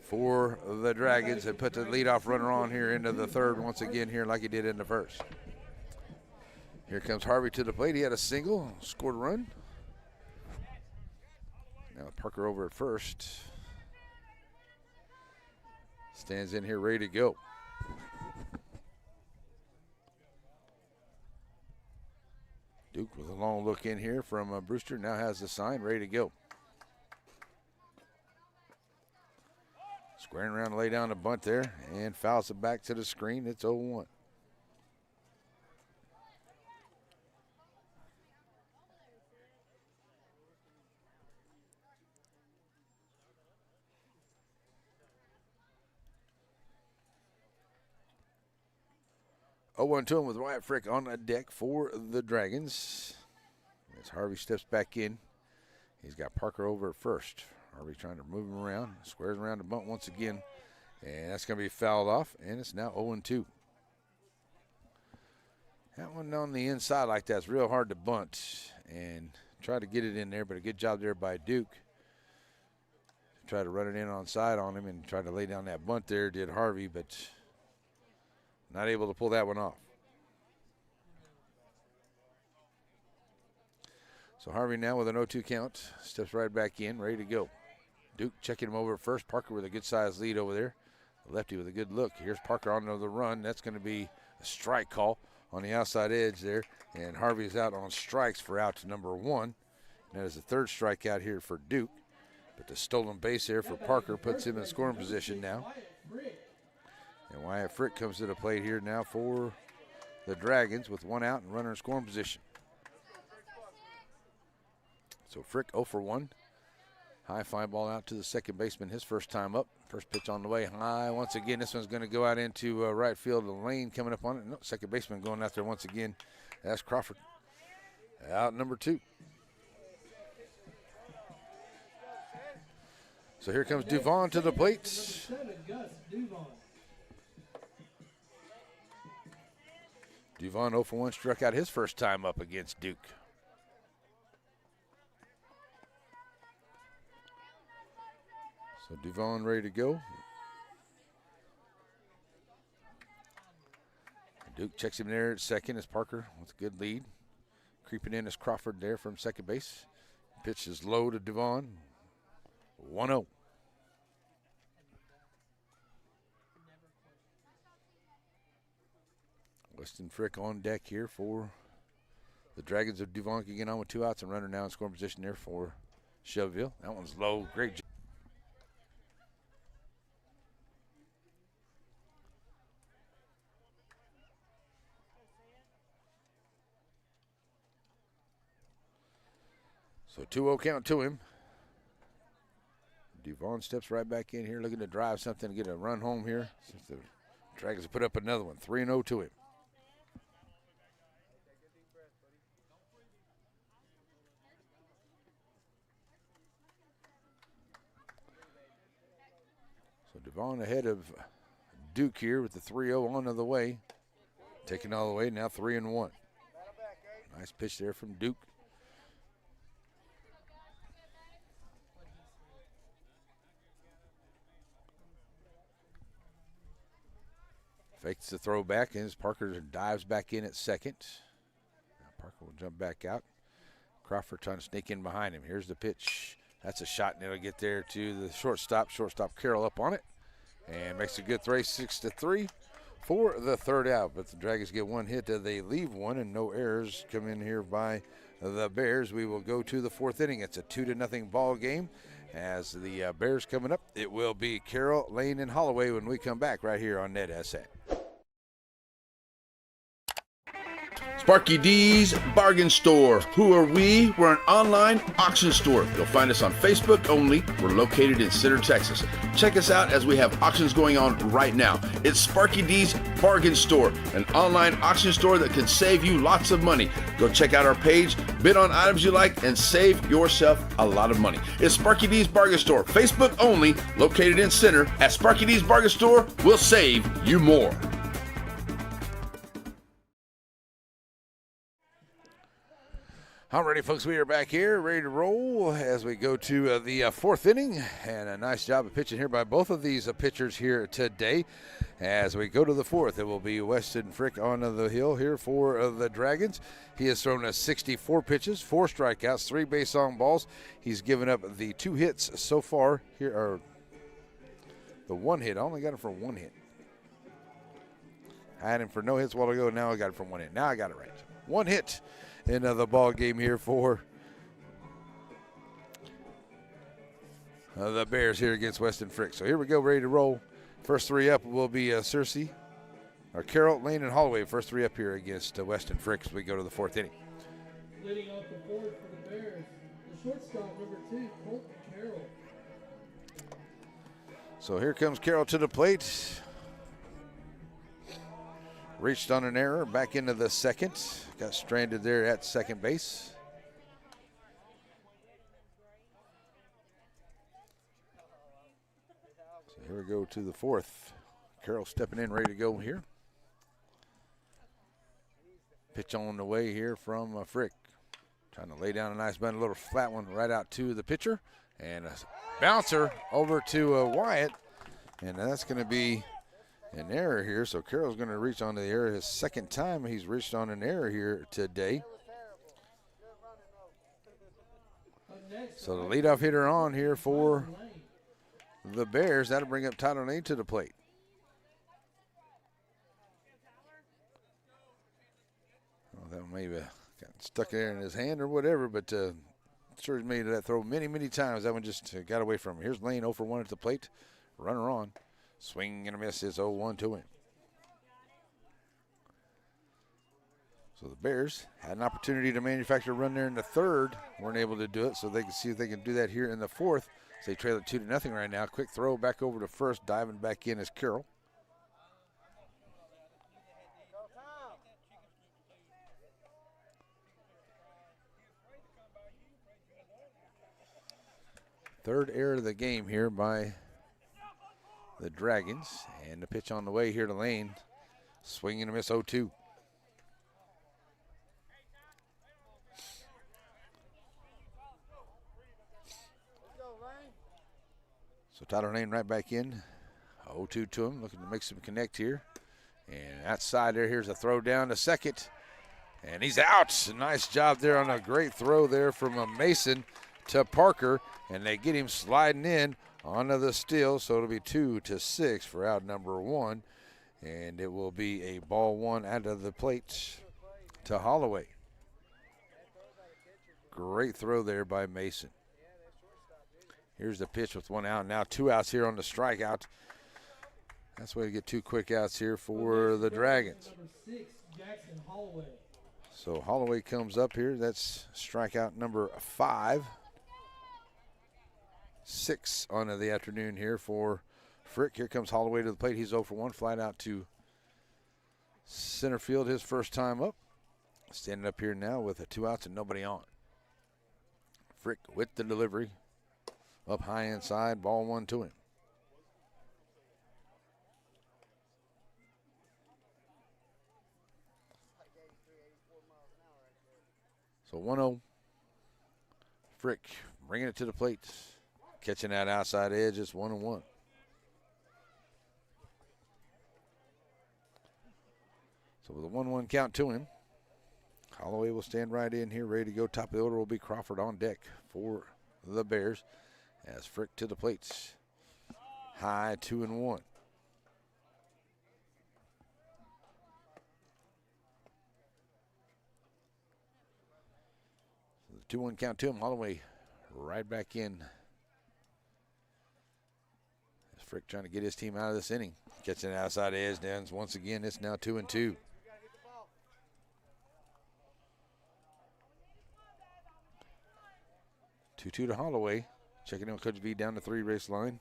S2: for the Dragons and put the leadoff runner on here into the third once again here like he did in the first. Here comes Harvey to the plate. He had a single, scored a run. Now Parker over at first. Stands in here ready to go. Duke with a long look in here from Brewster. Now has the sign ready to go. Squaring around to lay down the bunt there and fouls it back to the screen. It's 0-1. Oh, 1 to him with Wyatt Frick on the deck for the Dragons. As Harvey steps back in, he's got Parker over at first. Harvey trying to move him around, squares around the bunt once again, and that's going to be fouled off, and it's now 0-2. That one on the inside like that's real hard to bunt and try to get it in there, but a good job there by Duke. Tried to run it in on side on him and tried to lay down that bunt there, did Harvey, but not able to pull that one off. So Harvey now with an 0-2 count, steps right back in, ready to go. Duke checking him over at first. Parker with a good-sized lead over there. Lefty with a good look. Here's Parker on the run. That's going to be a strike call on the outside edge there. And Harvey is out on strikes for out to number 1. And that is the third strikeout here for Duke. But the stolen base there for Parker puts him in scoring position now. And Wyatt Frick comes to the plate here now for the Dragons with 1 out and runner in scoring position. So Frick 0 for 1. High fly ball out to the second baseman, his first time up. First pitch on the way high. Once again, this one's going to go out into right field. The lane coming up on it. No, second baseman going out there once again. That's Crawford. Out number 2. So here comes Duvon to the plate. Duvon 0 for 1, struck out his first time up against Duke. So Duvon ready to go. Duke checks him there at second as Parker with a good lead. Creeping in is Crawford there from second base. Pitch is low to Duvon. 1-0. Weston Frick on deck here for the Dragons of Duvon. Can get on with 2 outs and runner now in scoring position there for Shelbyville. That one's low. Great job. So 2-0 count to him. Duvon steps right back in here looking to drive something to get a run home here. Since the Dragons have put up another one. 3-0 to him. So Duvon ahead of Duke here with the 3-0 on the way. Taking all the way, now 3-1. Nice pitch there from Duke. Fakes the throw back, and as Parker dives back in at second. Now Parker will jump back out. Crawford trying to sneak in behind him. Here's the pitch. That's a shot, and it'll get there to the shortstop. Shortstop Carroll up on it, and makes a good throw, 6-3 for the third out. But the Dragons get 1 hit. They leave 1, and no errors come in here by the Bears. We will go to the 4th inning. It's a 2-0 ball game. As the Bears coming up, it will be Carroll, Lane, and Holloway when we come back right here on NetSA.
S8: Sparky D's Bargain Store. Who are we? We're an online auction store. You'll find us on Facebook only. We're located in Center, Texas. Check us out as we have auctions going on right now. It's Sparky D's Bargain Store, an online auction store that can save you lots of money. Go check out our page, bid on items you like, and save yourself a lot of money. It's Sparky D's Bargain Store, Facebook only, located in Center. At Sparky D's Bargain Store, we'll save you more.
S2: All righty, folks, we are back here, ready to roll as we go to the 4th inning. And a nice job of pitching here by both of these pitchers here today. As we go to the 4th, it will be Weston Frick on the hill here for the Dragons. He has thrown 64 pitches, 4 strikeouts, 3 base on balls. He's given up the 2 hits so far here, or the 1 hit. I only got him for 1 hit. I had him for no hits a while ago. Now I got him for 1 hit. Now I got it right. 1 hit in the ball game here for the Bears here against Weston Frick. So here we go, ready to roll. First 3 up will be Carroll, Lane, and Holloway. First 3 up here against Weston Frick as we go to the 4th inning.
S7: Leading off the board for the Bears, the shortstop, number 2, Colton Carroll.
S2: So here comes Carroll to the plate. Reached on an error, back into the second. Got stranded there at second base. So here we go to the 4th. Carroll stepping in, ready to go here. Pitch on the way here from Frick. Trying to lay down a nice bunt, a little flat one right out to the pitcher. And a bouncer over to Wyatt. And that's going to be an error here. So Carroll's going to reach on the error his second time he's reached on an error here today. So the leadoff hitter on here for the Bears. That'll bring up Tyler Lane to the plate. Well, that maybe got stuck there in his hand or whatever, but sure he's made that throw many, many times. That one just got away from him. Here's Lane 0 for 1 at the plate. Runner on. Swing and a miss. It's 0-1 to him. So the Bears had an opportunity to manufacture a run there in the third. Weren't able to do it, so they can see if they can do that here in the fourth. So they trail it 2-0 right now. Quick throw back over to first. Diving back in is Carroll. Third error of the game here by the Dragons. And the pitch on the way here to Lane. Swing and a miss 0-2. So Tyler Lane right back in. 0-2 to him. Looking to make some connect here. And outside there, here's a throw down to second. And he's out. Nice job there on a great throw there from Mason to Parker. And they get him sliding in onto the steal. So it'll be 2-6 for out number 1. And it will be a ball 1 out of the plate to Holloway. Great throw there by Mason. Here's the pitch with 1 out. Now 2 outs here on the strikeout. That's the way to get 2 quick outs here for the Dragons. So Holloway comes up here. That's strikeout number 5. 6 on the afternoon here for Frick. Here comes Holloway to the plate. He's 0 for 1. Flat out to center field his first time up. Standing up here now with 2 outs and nobody on. Frick with the delivery. Up high inside. Ball 1 to him. So 1-0. Frick bringing it to the plate. Catching that outside edge. It's 1-1. So with a 1-1 count to him, Holloway will stand right in here, ready to go. Top of the order will be Crawford on deck for the Bears. As Frick to the plates. High 2-1. So the 2-1 count to him. Holloway right back in. As Frick trying to get his team out of this inning. Catching the outside edge. Downs once again. It's now 2-2. Two to Holloway. Checking in Coach V down the 3 race line.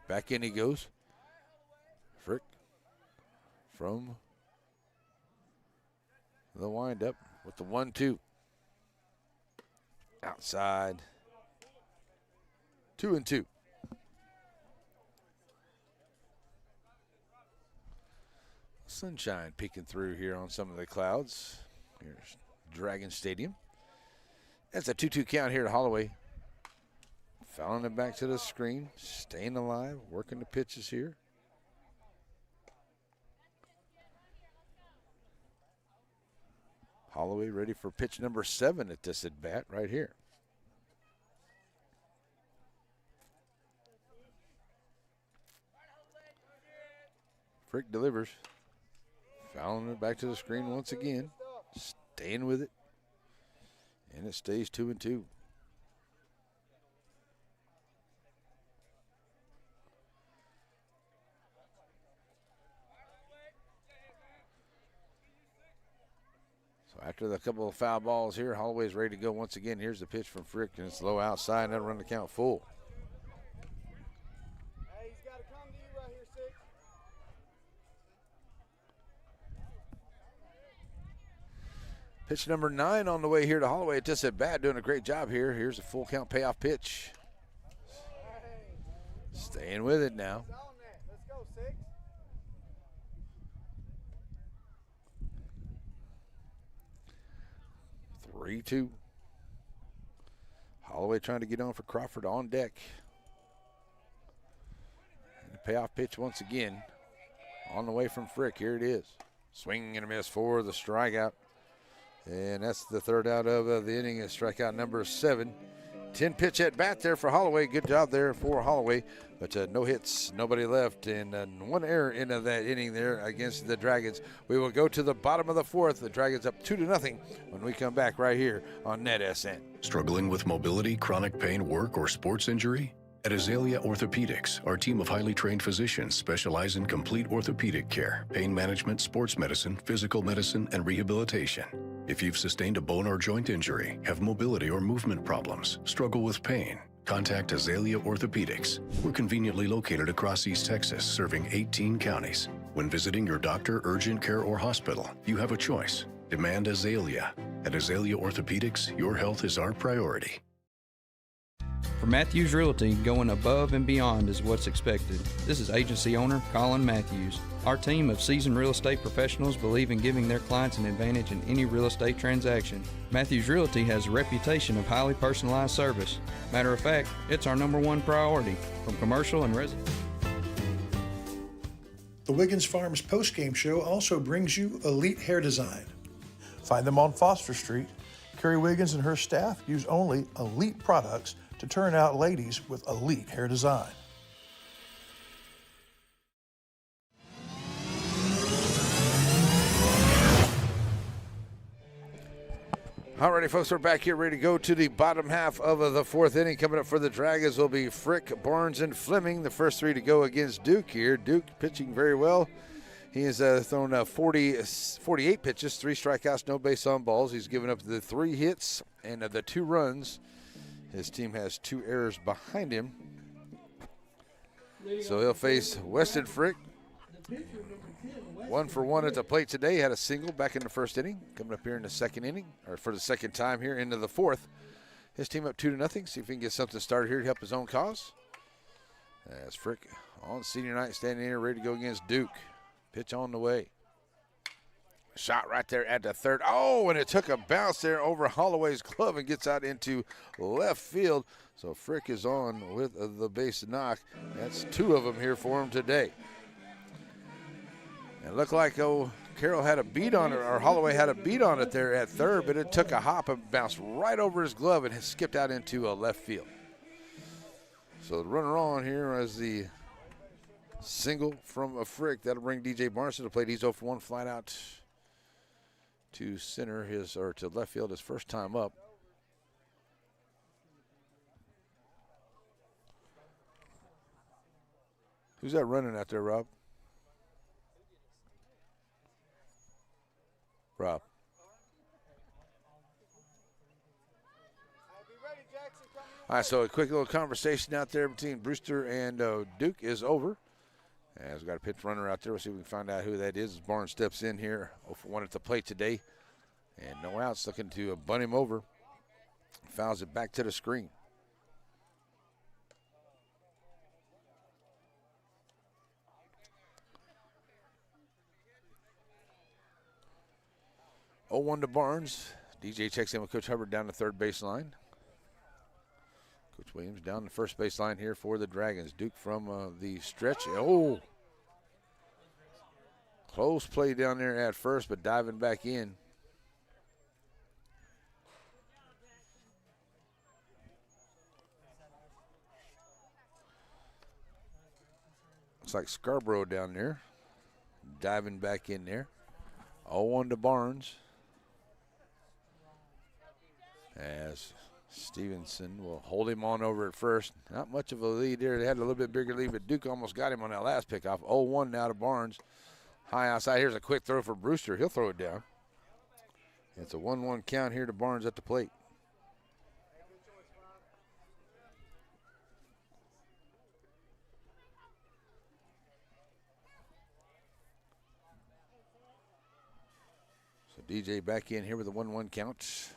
S2: Back in he goes. Frick from the windup with the 1-2. Outside. 2-2. Sunshine peeking through here on some of the clouds. Here's Dragon Stadium. That's a 2-2 count here to Holloway. Fouling it back to the screen, staying alive, working the pitches here. Holloway ready for pitch number 7 at this at bat right here. Frick delivers. Fouling it back to the screen once again, staying with it. And it stays 2-2. After the couple of foul balls here, Holloway's ready to go once again. Here's the pitch from Frick, and it's low outside, and that'll run the count full.
S5: Hey, he's got to come to you right here, 6.
S2: Pitch number 9 on the way here to Holloway at this at bat, doing a great job here. Here's a full count payoff pitch. Staying with it now.
S5: Let's go, 6.
S2: 3-2. Holloway trying to get on for Crawford on deck. And the payoff pitch once again. On the way from Frick. Here it is. Swing and a miss for the strikeout. And that's the third out of the inning. Is strikeout number 7. 10 pitch at bat there for Holloway. Good job there for Holloway. But no hits, nobody left, and one error into that inning there against the Dragons. We will go to the bottom of the 4th. The Dragons up 2-0 when we come back right here on NetSN.
S4: Struggling with mobility, chronic pain, work, or sports injury? At Azalea Orthopedics, our team of highly trained physicians specialize in complete orthopedic care, pain management, sports medicine, physical medicine, and rehabilitation. If you've sustained a bone or joint injury, have mobility or movement problems, struggle with pain, contact Azalea Orthopedics. We're conveniently located across East Texas, serving 18 counties. When visiting your doctor, urgent care, or hospital, you have a choice. Demand Azalea. At Azalea Orthopedics, your health is our priority.
S12: For Matthews Realty, going above and beyond is what's expected. This is agency owner Colin Matthews. Our team of seasoned real estate professionals believe in giving their clients an advantage in any real estate transaction. Matthews Realty has a reputation of highly personalized service. Matter of fact, it's our #1 priority, from commercial and residential.
S1: The Wiggins Farms postgame show also brings you Elite Hair Design. Find them on Foster Street. Carrie Wiggins and her staff use only elite products to turn out ladies with elite hair design.
S2: All righty, folks, we're back here ready to go to the bottom half of the 4th inning. Coming up for the Dragons will be Frick, Barnes, and Fleming, the first 3 to go against Duke here. Duke pitching very well. He has thrown 48 pitches, 3 strikeouts, no base on balls. He's given up the 3 hits and the 2 runs. His team has 2 errors behind him. So he'll face Weston Frick. 1 for 1 at the plate today. Had a single back in the 1st inning. Coming up here in the 2nd inning, or for the 2nd time here into the 4th. His team up 2-0. See if he can get something started here to help his own cause. As Frick on senior night standing here ready to go against Duke. Pitch on the way. Shot right there at the 3rd. Oh, and it took a bounce there over Holloway's glove and gets out into left field. So Frick is on with the base knock. That's 2 of them here for him today. It looked like Carroll had a beat on it, or Holloway had a beat on it there at 3rd, but it took a hop and bounced right over his glove and has skipped out into left field. So the runner on here is the single from a Frick. That'll bring DJ Barnes to the plate. He's 0 for 1, flat out to center to left field his first time up. Who's that running out there, Rob? Rob. All right, so a quick little conversation out there between Brewster and Duke is over. As we got a pitch runner out there. We'll see if we can find out who that is. As Barnes steps in here, 0 for 1 at the plate today. And no outs, looking to bunt him over. Fouls it back to the screen. Oh, 1 to Barnes. DJ checks in with Coach Hubbard down the 3rd baseline. Coach Williams down the 1st baseline here for the Dragons. Duke from the stretch. Oh! Close play down there at 1st, but diving back in. Looks like Scarborough down there. Diving back in there. 0-1 to Barnes. As Stevenson will hold him on over at 1st. Not much of a lead there. They had a little bit bigger lead, but Duke almost got him on that last pickoff. 0-1 now to Barnes. High outside. Here's a quick throw for Brewster. He'll throw it down. It's a 1-1 count here to Barnes at the plate. So DJ back in here with a 1-1 count.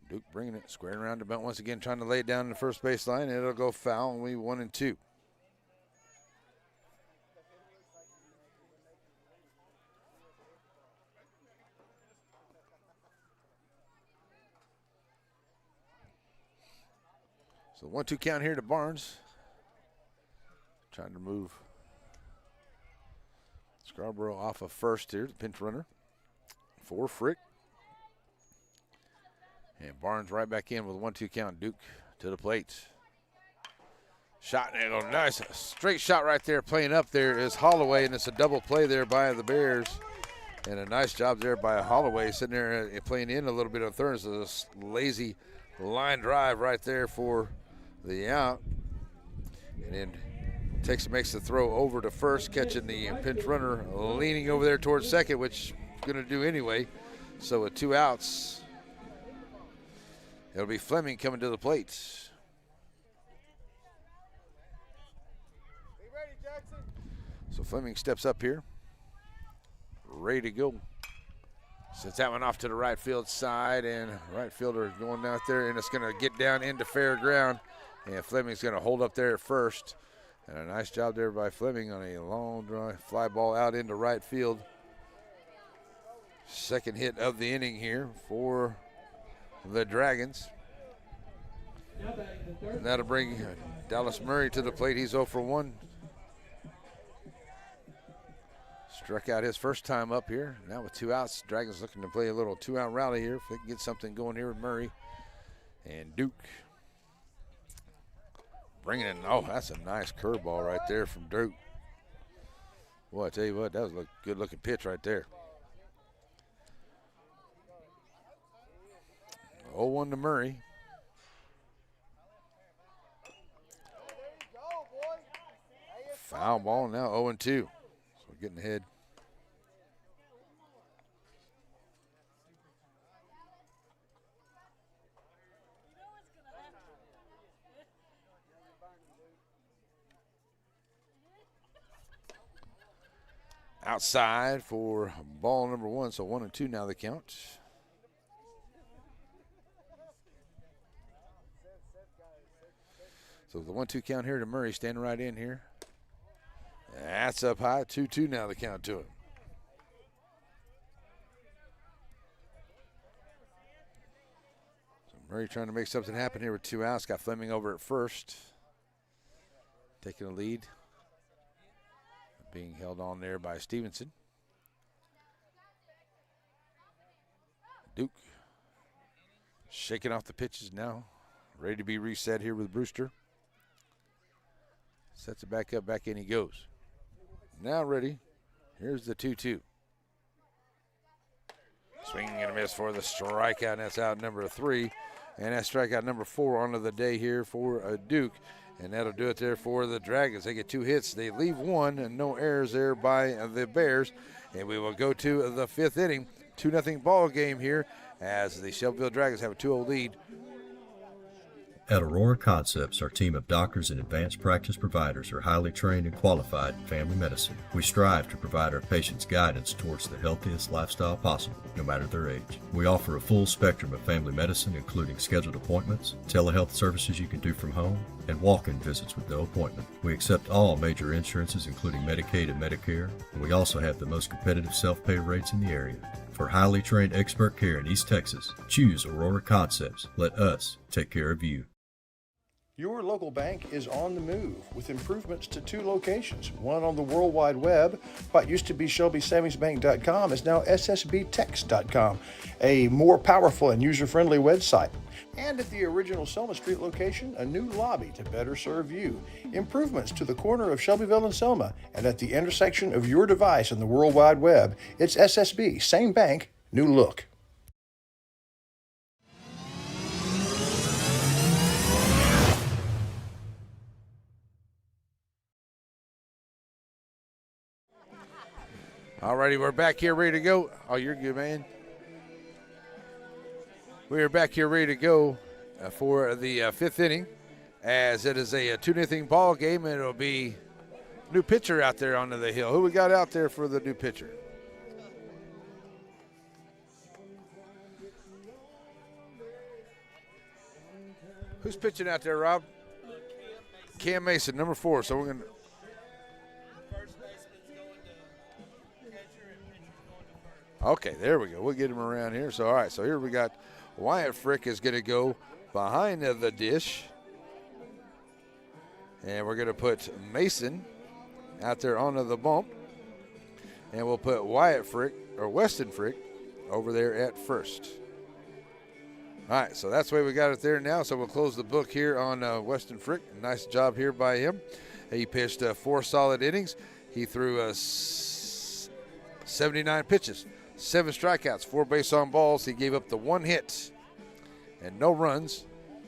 S2: Duke bringing it, squaring around the bunt once again, trying to lay it down in the 1st baseline, and it'll go foul, and we 1-2. So 1-2 count here to Barnes. Trying to move Scarborough off of first here, the pinch runner for Frick. And Barnes right back in with a 1-2 count. Duke to the plate. Shot, and a nice straight shot right there. Playing up there is Holloway, and it's a double play there by the Bears. And a nice job there by Holloway, sitting there playing in a little bit on third. So this lazy line drive right there for the out. And then makes the throw over to first, catching the pinch runner, leaning over there towards second, which is going to do anyway. So with 2 outs, it'll be Fleming coming to the plate. So Fleming steps up here, ready to go. Sends that one off to the right field side, and right fielder going out there, and it's going to get down into fair ground. And Fleming's going to hold up there at first. And a nice job there by Fleming on a long dry fly ball out into right field. Second hit of the inning here for the Dragons. And that'll bring Dallas Murray to the plate. He's 0 for 1. Struck out his first time up here. Now with 2 outs, Dragons looking to play a little 2-out rally here if they can get something going here with Murray and Duke. Bringing in, oh, that's a nice curveball right there from Duke. Boy, I tell you what, that was a good looking pitch right there. 0-1 to Murray. Foul ball now, 0-2. So we're getting ahead. Outside for ball number 1, so 1-2 now the count. So the 1-2 count here to Murray, standing right in here. That's up high, 2-2 now the count to him. So Murray trying to make something happen here with 2 outs. Got Fleming over at first. Taking the lead. Being held on there by Stevenson. Duke shaking off the pitches now. Ready to be reset here with Brewster. Sets it back up, back in he goes. Now ready. Here's the 2-2. Swing and a miss for the strikeout, and that's out number 3. And that's strikeout number 4 onto the day here for Duke. And that'll do it there for the Dragons. They get 2 hits. They leave 1, and no errors there by the Bears. And we will go to the 5th inning. 2-0 ball game here as the Shelbyville Dragons have a 2-0 lead.
S9: At Aurora Concepts, our team of doctors and advanced practice providers are highly trained and qualified in family medicine. We strive to provide our patients guidance towards the healthiest lifestyle possible, no matter their age. We offer a full spectrum of family medicine, including scheduled appointments, telehealth services you can do from home, and walk-in visits with no appointment. We accept all major insurances, including Medicaid and Medicare, and we also have the most competitive self-pay rates in the area. For highly trained expert care in East Texas, choose Aurora Concepts. Let us take care of you.
S1: Your local bank is on the move with improvements to 2 locations. One on the World Wide Web. What used to be ShelbySavingsBank.com is now SSBTex.com, a more powerful and user-friendly website. And at the original Selma Street location, a new lobby to better serve you. Improvements to the corner of Shelbyville and Selma, and at the intersection of your device and the World Wide Web, it's SSB, same bank, new look.
S2: All righty, we're back here ready to go. Oh, you're good, man. We are back here ready to go for the 5th inning, as it is a 2-0 ball game, and it'll be new pitcher out there onto the hill. Who we got out there for the new pitcher? Who's pitching out there, Rob? Cam Mason, number 4. So we're going to. Okay, there we go. We'll get him around here. So, all right, so here we got Wyatt Frick is going to go behind the dish. And we're going to put Mason out there onto the bump. And we'll put Weston Frick over there at first. All right, so that's the way we got it there now. So we'll close the book here on Weston Frick. Nice job here by him. He pitched 4 solid innings. He threw 79 pitches, 7 strikeouts, 4 base on balls. He gave up the 1 hit and no runs.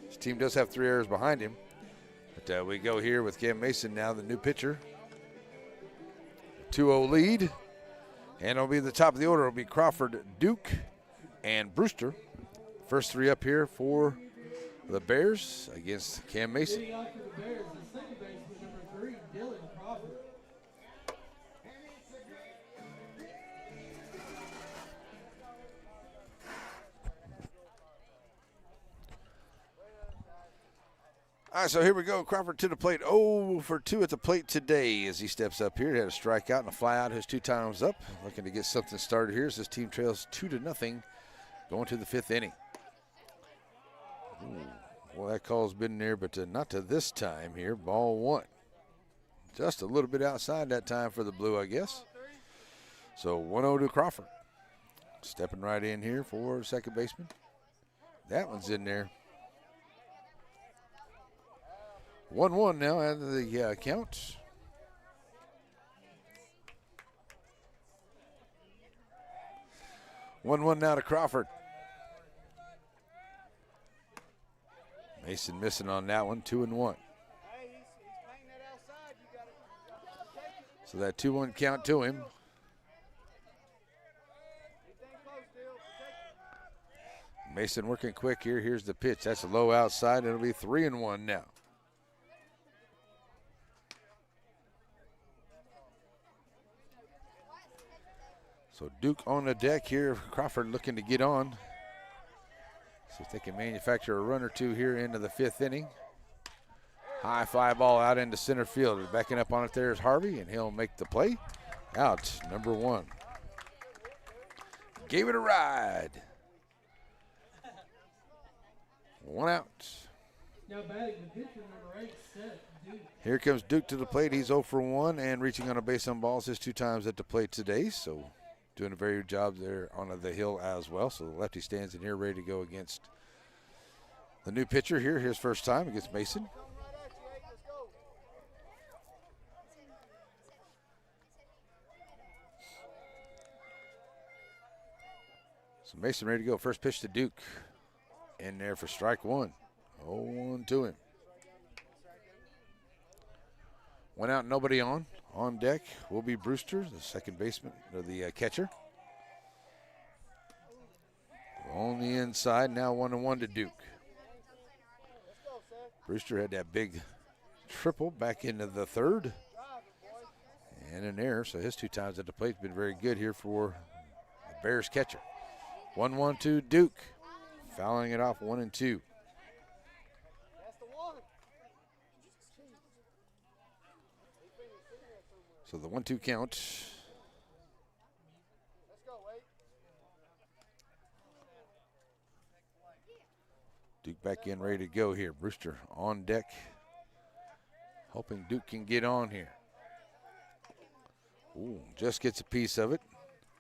S2: His team does have 3 errors behind him. But we go here with Cam Mason now, the new pitcher. 2-0 lead. And it'll be the top of the order. It'll be Crawford, Duke, and Brewster. First 3 up here for the Bears against Cam Mason.
S7: Leading off for the Bears is second baseman number 3, Dylan Crawford.
S2: All right, so here we go. Crawford to the plate. 0 for 2 at the plate today as he steps up here. He had a strikeout and a flyout his 2 times up. Looking to get something started here as this team trails 2-0 going to the 5th inning. Ooh, well, that call's been there, but not to this time here. Ball 1. Just a little bit outside that time for the Blue, I guess. So 1-0 to Crawford. Stepping right in here for second baseman. That one's in there. 1-1 now out of the count. One now to Crawford. Mason missing on that one, 2-1. So that 2-1 count to him. Mason working quick here. Here's the pitch. That's a low outside. It'll be 3-1 now. So Duke on the deck here. Crawford looking to get on. See if they can manufacture a run or 2 here into the 5th inning. High fly ball out into center field. Backing up on it there is Harvey, and he'll make the play. Out, number 1. Gave it a ride. 1 out.
S7: Now batting the pitcher number 8, Seth Duke.
S2: Here comes Duke to the plate. He's 0 for 1 and reaching on a base on balls his 2 times at the plate today. So doing a very good job there on the hill as well. So the lefty stands in here ready to go against the new pitcher here. His first time against Mason. So Mason ready to go. First pitch to Duke. In there for strike 1. 0-1 to him. 1 out, nobody on. On deck will be Brewster, the second baseman, or the catcher. On the inside, now 1-1 to Duke. Brewster had that big triple back into the 3rd. And an error, so his 2 times at the plate has been very good here for the Bears catcher. 1-1 to Duke. Fouling it off 1-2. So the 1-2 count. Duke back in, ready to go here. Brewster on deck. Hoping Duke can get on here. Ooh, just gets a piece of it.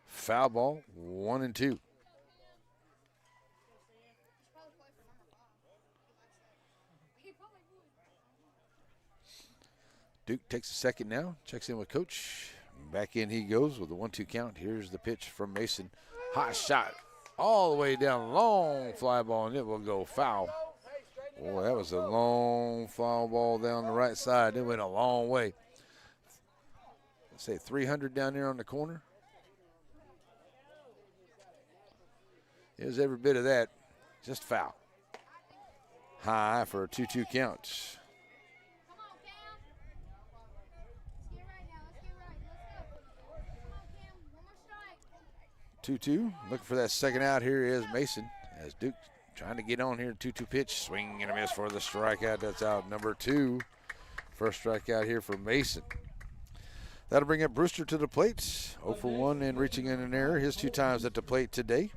S2: Foul ball, 1-2. Duke takes a second now, checks in with coach. Back in he goes with the 1-2 count. Here's the pitch from Mason. Hot shot all the way down, long fly ball, and it will go foul. Boy, that was a long foul ball down the right side. It went a long way. Let's say 300 down there on the corner. Here's every bit of that, just foul. High for a 2-2 count. 2-2. Looking for that second out here is Mason as Duke trying to get on here. 2-2 pitch. Swing and a miss for the strikeout. That's out number 2. First strikeout here for Mason. That'll bring up Brewster to the plate. 0 for 1 and reaching in an error. His 2 times at the plate today.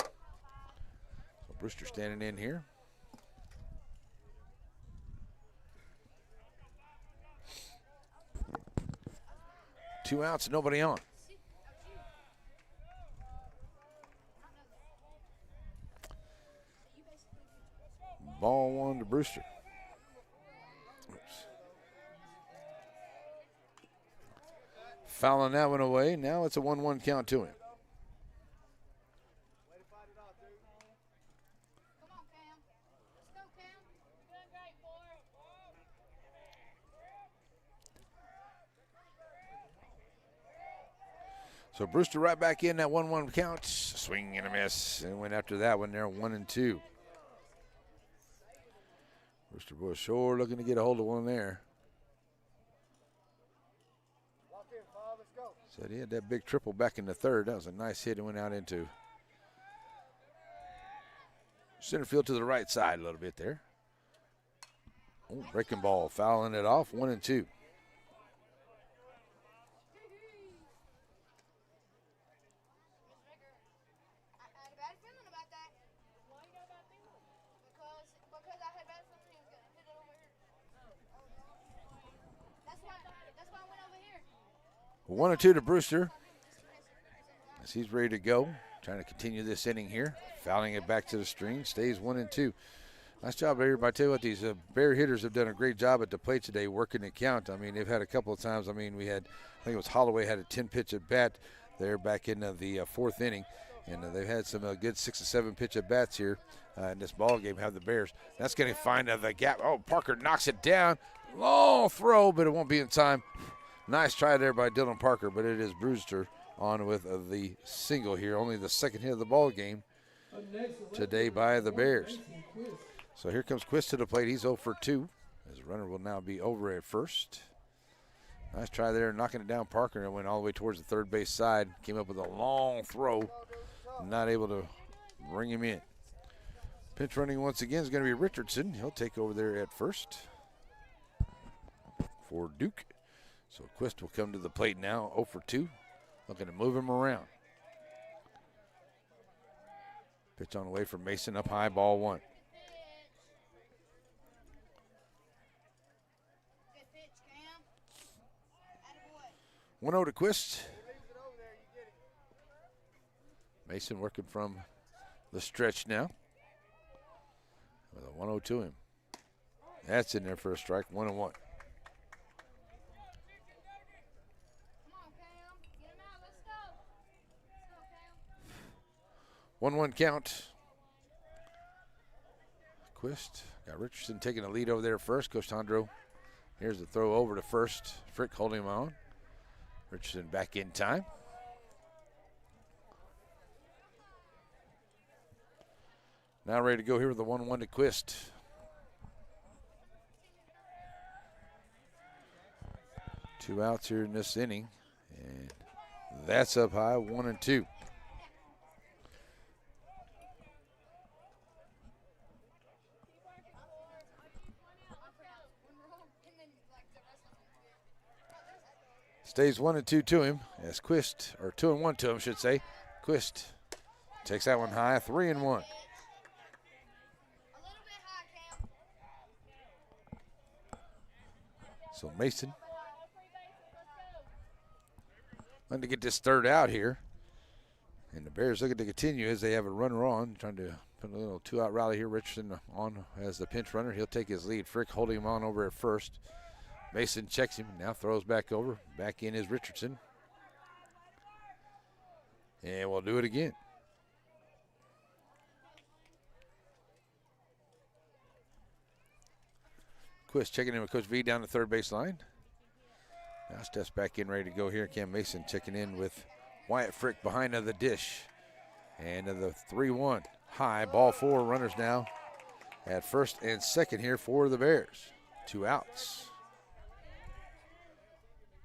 S2: So Brewster standing in here. 2 outs, nobody on. Ball 1 to Brewster. Oops. Fouling that one away. Now it's a 1-1 count to him. So Brewster right back in that 1-1 count. Swing and a miss. And went after that one there, 1-2. Brewster boy sure looking to get a hold of one there. Said he had that big triple back in the third. That was a nice hit and went out into center field to the right side a little bit there. Oh, breaking ball, fouling it off, 1-2. One or two to Brewster as he's ready to go. Trying to continue this inning here. Fouling it back to the screen. Stays 1-2. Nice job here. I tell you what, these Bear hitters have done a great job at the plate today working the count. I mean, they've had a couple of times. I mean, we had, I think it was Holloway had a 10-pitch at bat there back in the fourth inning. And they've had some good 6 or 7 pitch at bats here in this ball game. Have the Bears. That's going to find the gap. Oh, Parker knocks it down. Long throw, but it won't be in time. Nice try there by Dylan Parker, but it is Brewster on with the single here. Only the second hit of the ball game today by the Bears. So here comes Quist to the plate. He's 0 for 2. His runner will now be over at first. Nice try there, knocking it down Parker, and went all the way towards the third base side. Came up with a long throw. Not able to bring him in. Pinch running once again is going to be Richardson. He'll take over there at first for Duke. So Quist will come to the plate now, 0 for 2. Looking to move him around. Pitch on the way from Mason, up high, ball 1.
S6: Good pitch, Cam. Attaboy.
S2: 1-0 to Quist. Mason working from the stretch now. With a 1-0 to him. That's in there for a strike, 1-1. 1-1 count. Quist got Richardson taking the lead over there first. Coach Tondro, here's the throw over to first. Frick holding him on. Richardson back in time. Now ready to go here with the 1-1 to Quist. Two outs here in this inning. And that's up high, 1-2. Stays 1-2 to him as Quist, or 2-1 to him, should say. Quist takes that one high, 3-1. So Mason looking to get this third out here. And the Bears looking to continue as they have a runner on, trying to put a little 2-out rally here. Richardson on as the pinch runner. He'll take his lead. Frick holding him on over at first. Mason checks him, now throws back over. Back in is Richardson. And we'll do it again. Quist checking in with Coach V down the third base line. Now steps back in, ready to go here. Cam Mason checking in with Wyatt Frick behind the dish. And the 3-1 high, ball 4, runners now at first and second here for the Bears. 2 outs.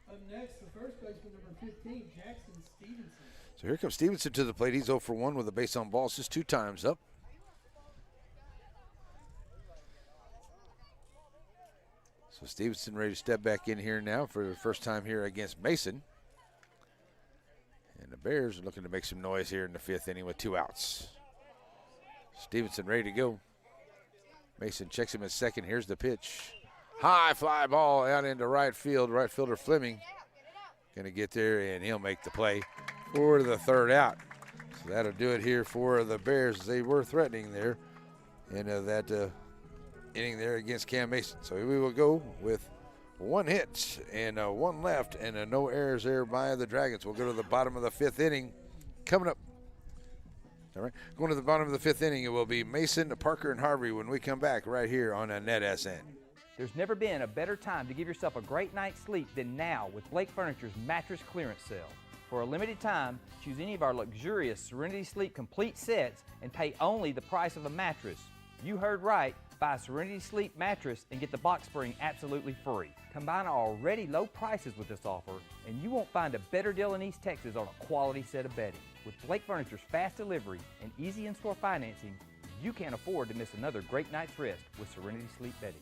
S7: Up next, the first baseman, number 15, Jackson Stevenson.
S2: So here comes Stevenson to the plate. He's 0 for 1 with a base on balls, just 2 times up. So Stevenson ready to step back in here now for the first time here against Mason. And the Bears are looking to make some noise here in the 5th inning with 2 outs. Stevenson ready to go. Mason checks him at second. Here's the pitch. High fly ball out into right field. Right fielder Fleming going to get there, and he'll make the play for the third out. So that'll do it here for the Bears. They were threatening there in that inning there against Cam Mason. So we will go with one hit and one left and no errors there by the Dragons. We'll go to the bottom of the fifth inning. Coming up. All right, going to the bottom of the fifth inning, it will be Mason, Parker, and Harvey when we come back right here on NetSN.
S10: There's never been a better time to give yourself a great night's sleep than now with Blake Furniture's mattress clearance sale. For a limited time, choose any of our luxurious Serenity Sleep complete sets and pay only the price of a mattress. You heard right. Buy a Serenity Sleep mattress and get the box spring absolutely free. Combine our already low prices with this offer, and you won't find a better deal in East Texas on a quality set of bedding. With Blake Furniture's fast delivery and easy in-store financing, you can't afford to miss another great night's rest with Serenity Sleep bedding.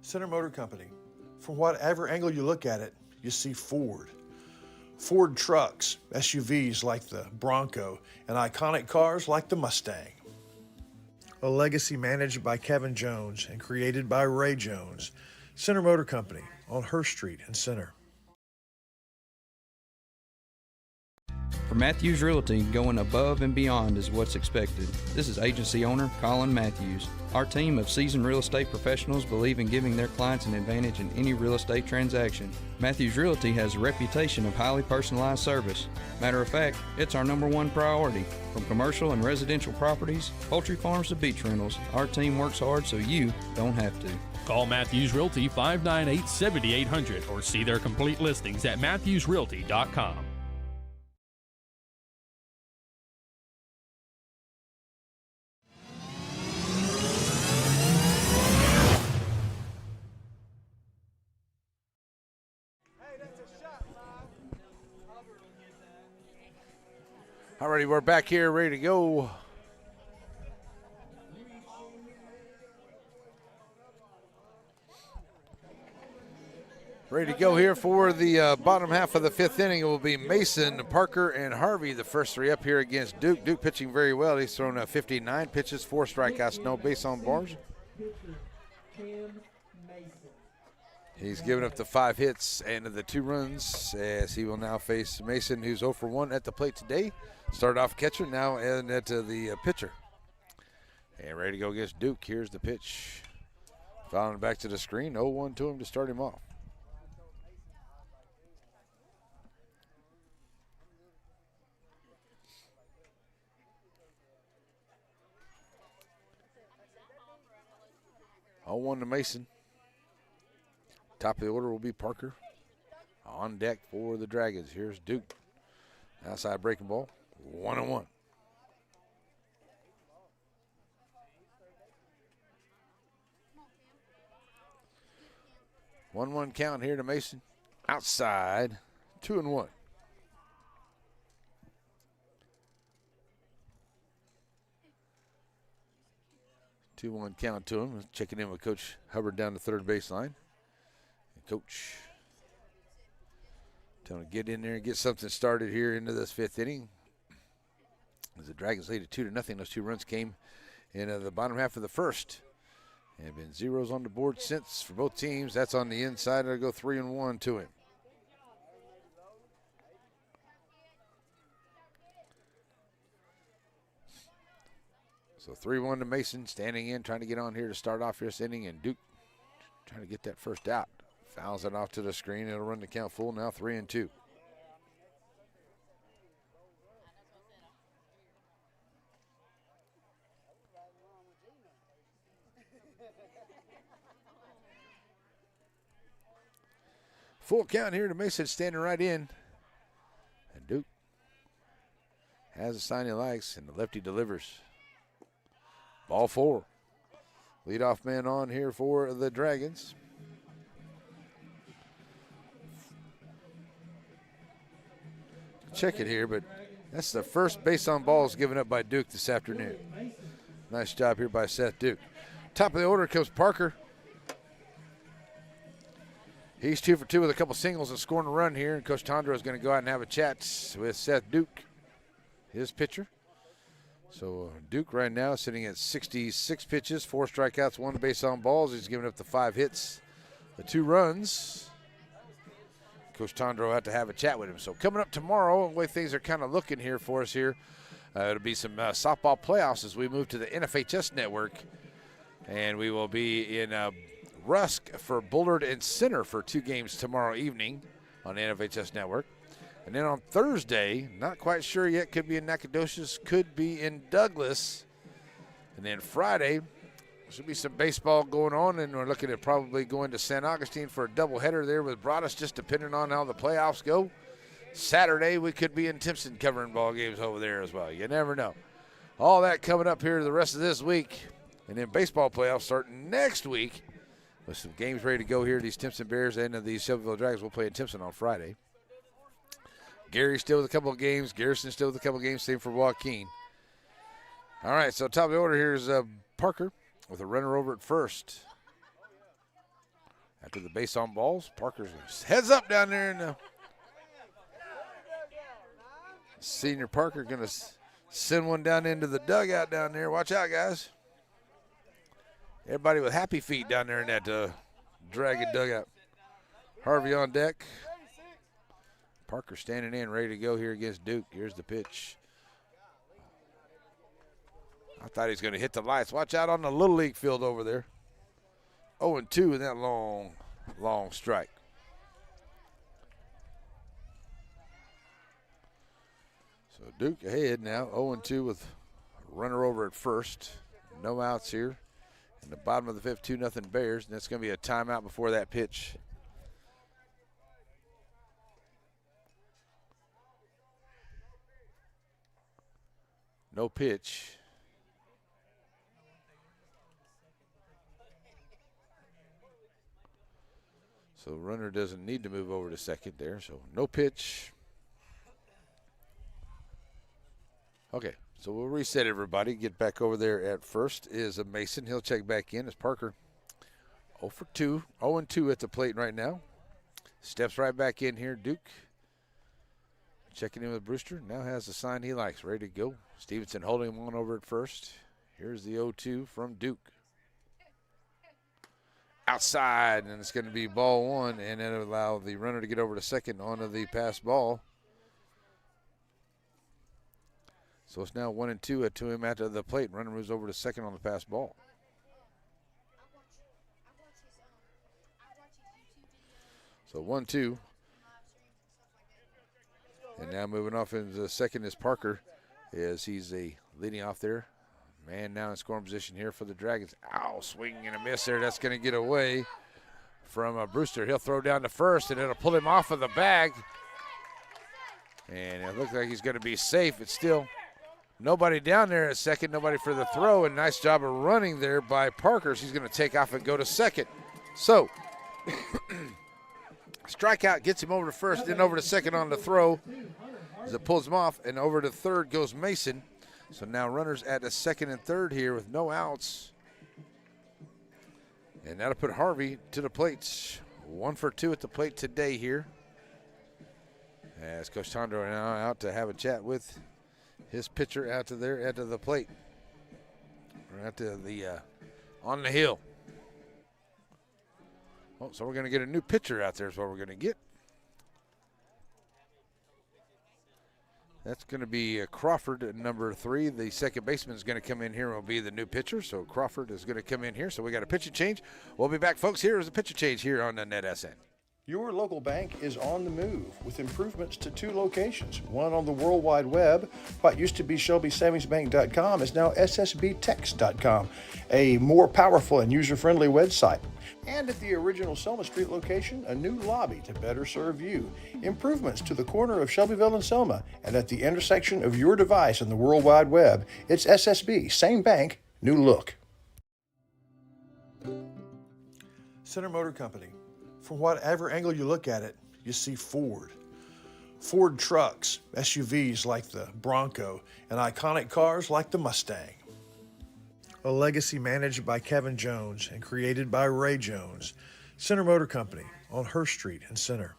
S1: Center Motor Company. From whatever angle you look at it, you see Ford. Ford trucks, SUVs like the Bronco, and iconic cars like the Mustang. A legacy managed by Kevin Jones and created by Ray Jones. Center Motor Company on Hurst Street in Center.
S12: For Matthews Realty, going above and beyond is what's expected. This is agency owner Colin Matthews. Our team of seasoned real estate professionals believe in giving their clients an advantage in any real estate transaction. Matthews Realty has a reputation of highly personalized service. Matter of fact, it's our #1 priority. From commercial and residential properties, poultry farms to beach rentals, our team works hard so you don't have to.
S13: Call Matthews Realty 598-7800 or see their complete listings at matthewsrealty.com.
S2: Alrighty, we're back here, ready to go. Ready to go here for the bottom half of the fifth inning. It will be Mason, Parker, and Harvey, the first three up here against Duke. Duke pitching very well. He's thrown 59 pitches, 4 strikeouts, no base on balls. He's given up the 5 hits and the 2 runs as he will now face Mason, who's 0 for 1 at the plate today. Started off catcher, now and at the pitcher. And ready to go against Duke. Here's the pitch. Fouling back to the screen. 0-1 to him to start him off. Oh, 0-1 to Mason. Top of the order will be Parker. On deck for the Dragons. Here's Duke. Outside breaking ball. 1-1. One count here to Mason. Outside. 2-1. Two one count to him. Checking in with Coach Hubbard down the third baseline. And Coach telling him to get in there and get something started here into this fifth inning. As the Dragons lead it 2-0. Those 2 runs came in the bottom half of the first. And been zeros on the board since for both teams. That's on the inside. It'll go 3-1 to him. So 3-1 to Mason, standing in, trying to get on here to start off this inning. And Duke trying to get that first out. Fouls it off to the screen. It'll run the count full now, 3-2. Full count here to Mason, standing right in. And Duke has a sign he likes, and the lefty delivers. Ball 4. Leadoff man on here for the Dragons. Check it here, but that's the first base on balls given up by Duke this afternoon. Nice job here by Seth Duke. Top of the order comes Parker. He's 2 for 2 with a couple singles and scoring a run here. And Coach Tondro is going to go out and have a chat with Seth Duke, his pitcher. So Duke right now sitting at 66 pitches, 4 strikeouts, 1 base on balls. He's given up the 5 hits the 2 runs. Coach Tondro had to have a chat with him. So coming up tomorrow, the way things are kind of looking here for us here, it'll be some softball playoffs as we move to the NFHS network. And we will be in Rusk for Bullard and Center for 2 games tomorrow evening on the NFHS network. And then on Thursday, not quite sure yet, could be in Nacogdoches, could be in Douglas. And then Friday, should be some baseball going on, and we're looking at probably going to San Augustine for a doubleheader there with Broadus, just depending on how the playoffs go. Saturday, we could be in Timpson covering ball games over there as well. You never know. All that coming up here the rest of this week. And then baseball playoffs starting next week with some games ready to go here. These Timpson Bears and these Shelbyville Dragons will play in Timpson on Friday. Gary's still with a couple of games. Garrison's still with a couple of games. Same for Joaquin. All right, so top of the order here is Parker with a runner over at first. After the base on balls, Parker's heads up down there. And senior Parker going to send one down into the dugout down there. Watch out, guys. Everybody with happy feet down there in that Dragon dugout. Harvey on deck. Parker standing in, ready to go here against Duke. Here's the pitch. I thought he was going to hit the lights. Watch out on the Little League field over there. 0-2 in that long strike. So Duke ahead now, 0-2 with a runner over at first. No outs here. In the bottom of the 5th, 2-0 Bears, and that's going to be a timeout before that pitch. No pitch. So runner doesn't need to move over to second there, so no pitch. Okay, so we'll reset everybody. Get back over there at first is a Mason. He'll check back in as Parker 0-2 at the plate right now. Steps right back in here, Duke. Checking in with Brewster. Now has the sign he likes, ready to go. Stevenson holding him on over at first. Here's the 0-2 from Duke. Outside, and it's going to be ball 1, and it'll allow the runner to get over to second onto the pass ball. So it's now 1-2 to him after the plate. Runner moves over to second on the pass ball. So 1-2. And now moving off into second is Parker, as he's leading off there. Man now in scoring position here for the Dragons. Ow, swinging and a miss there. That's going to get away from Brewster. He'll throw down to first, and it'll pull him off of the bag. And it looks like he's going to be safe. It's still nobody down there at second, nobody for the throw, and nice job of running there by Parker. So he's going to take off and go to second. So strikeout gets him over to first, then over to second on the throw as it pulls him off, and over to third goes Mason. So now runners at the second and third here with no outs. And that'll put Harvey to the plate. 1 for 2 at the plate today here. As Coach Tondro now out to have a chat with his pitcher out to there at the plate. Or out to the on the hill. Oh, so we're going to get a new pitcher out there is what we're going to get. That's going to be Crawford at number 3. The second baseman is going to come in here and will be the new pitcher. So Crawford is going to come in here. So we got a pitcher change. We'll be back, folks. Here is a pitcher change here on the NetSN.
S1: Your local bank is on the move with improvements to 2 locations. One on the World Wide Web. What used to be ShelbySavingsBank.com is now SSBTex.com, a more powerful and user-friendly website. And at the original Selma Street location, a new lobby to better serve you. Improvements to the corner of Shelbyville and Selma, and at the intersection of your device and the World Wide Web, it's SSB, same bank, new look. Center Motor Company. From whatever angle you look at it, you see Ford. Ford trucks, SUVs like the Bronco, and iconic cars like the Mustang. A legacy managed by Kevin Jones and created by Ray Jones. Center Motor Company on Hurst Street in Center.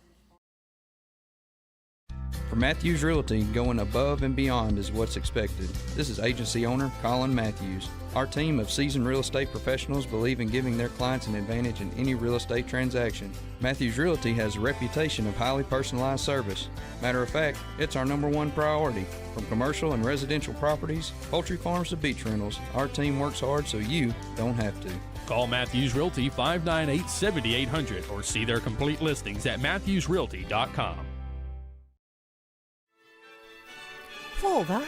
S12: For Matthews Realty, going above and beyond is what's expected. This is agency owner Colin Matthews. Our team of seasoned real estate professionals believe in giving their clients an advantage in any real estate transaction. Matthews Realty has a reputation of highly personalized service. Matter of fact, it's our #1 priority. From commercial and residential properties, poultry farms to beach rentals, our team works hard so you don't have to.
S13: Call Matthews Realty 598-7800 or see their complete listings at matthewsrealty.com.
S14: Father,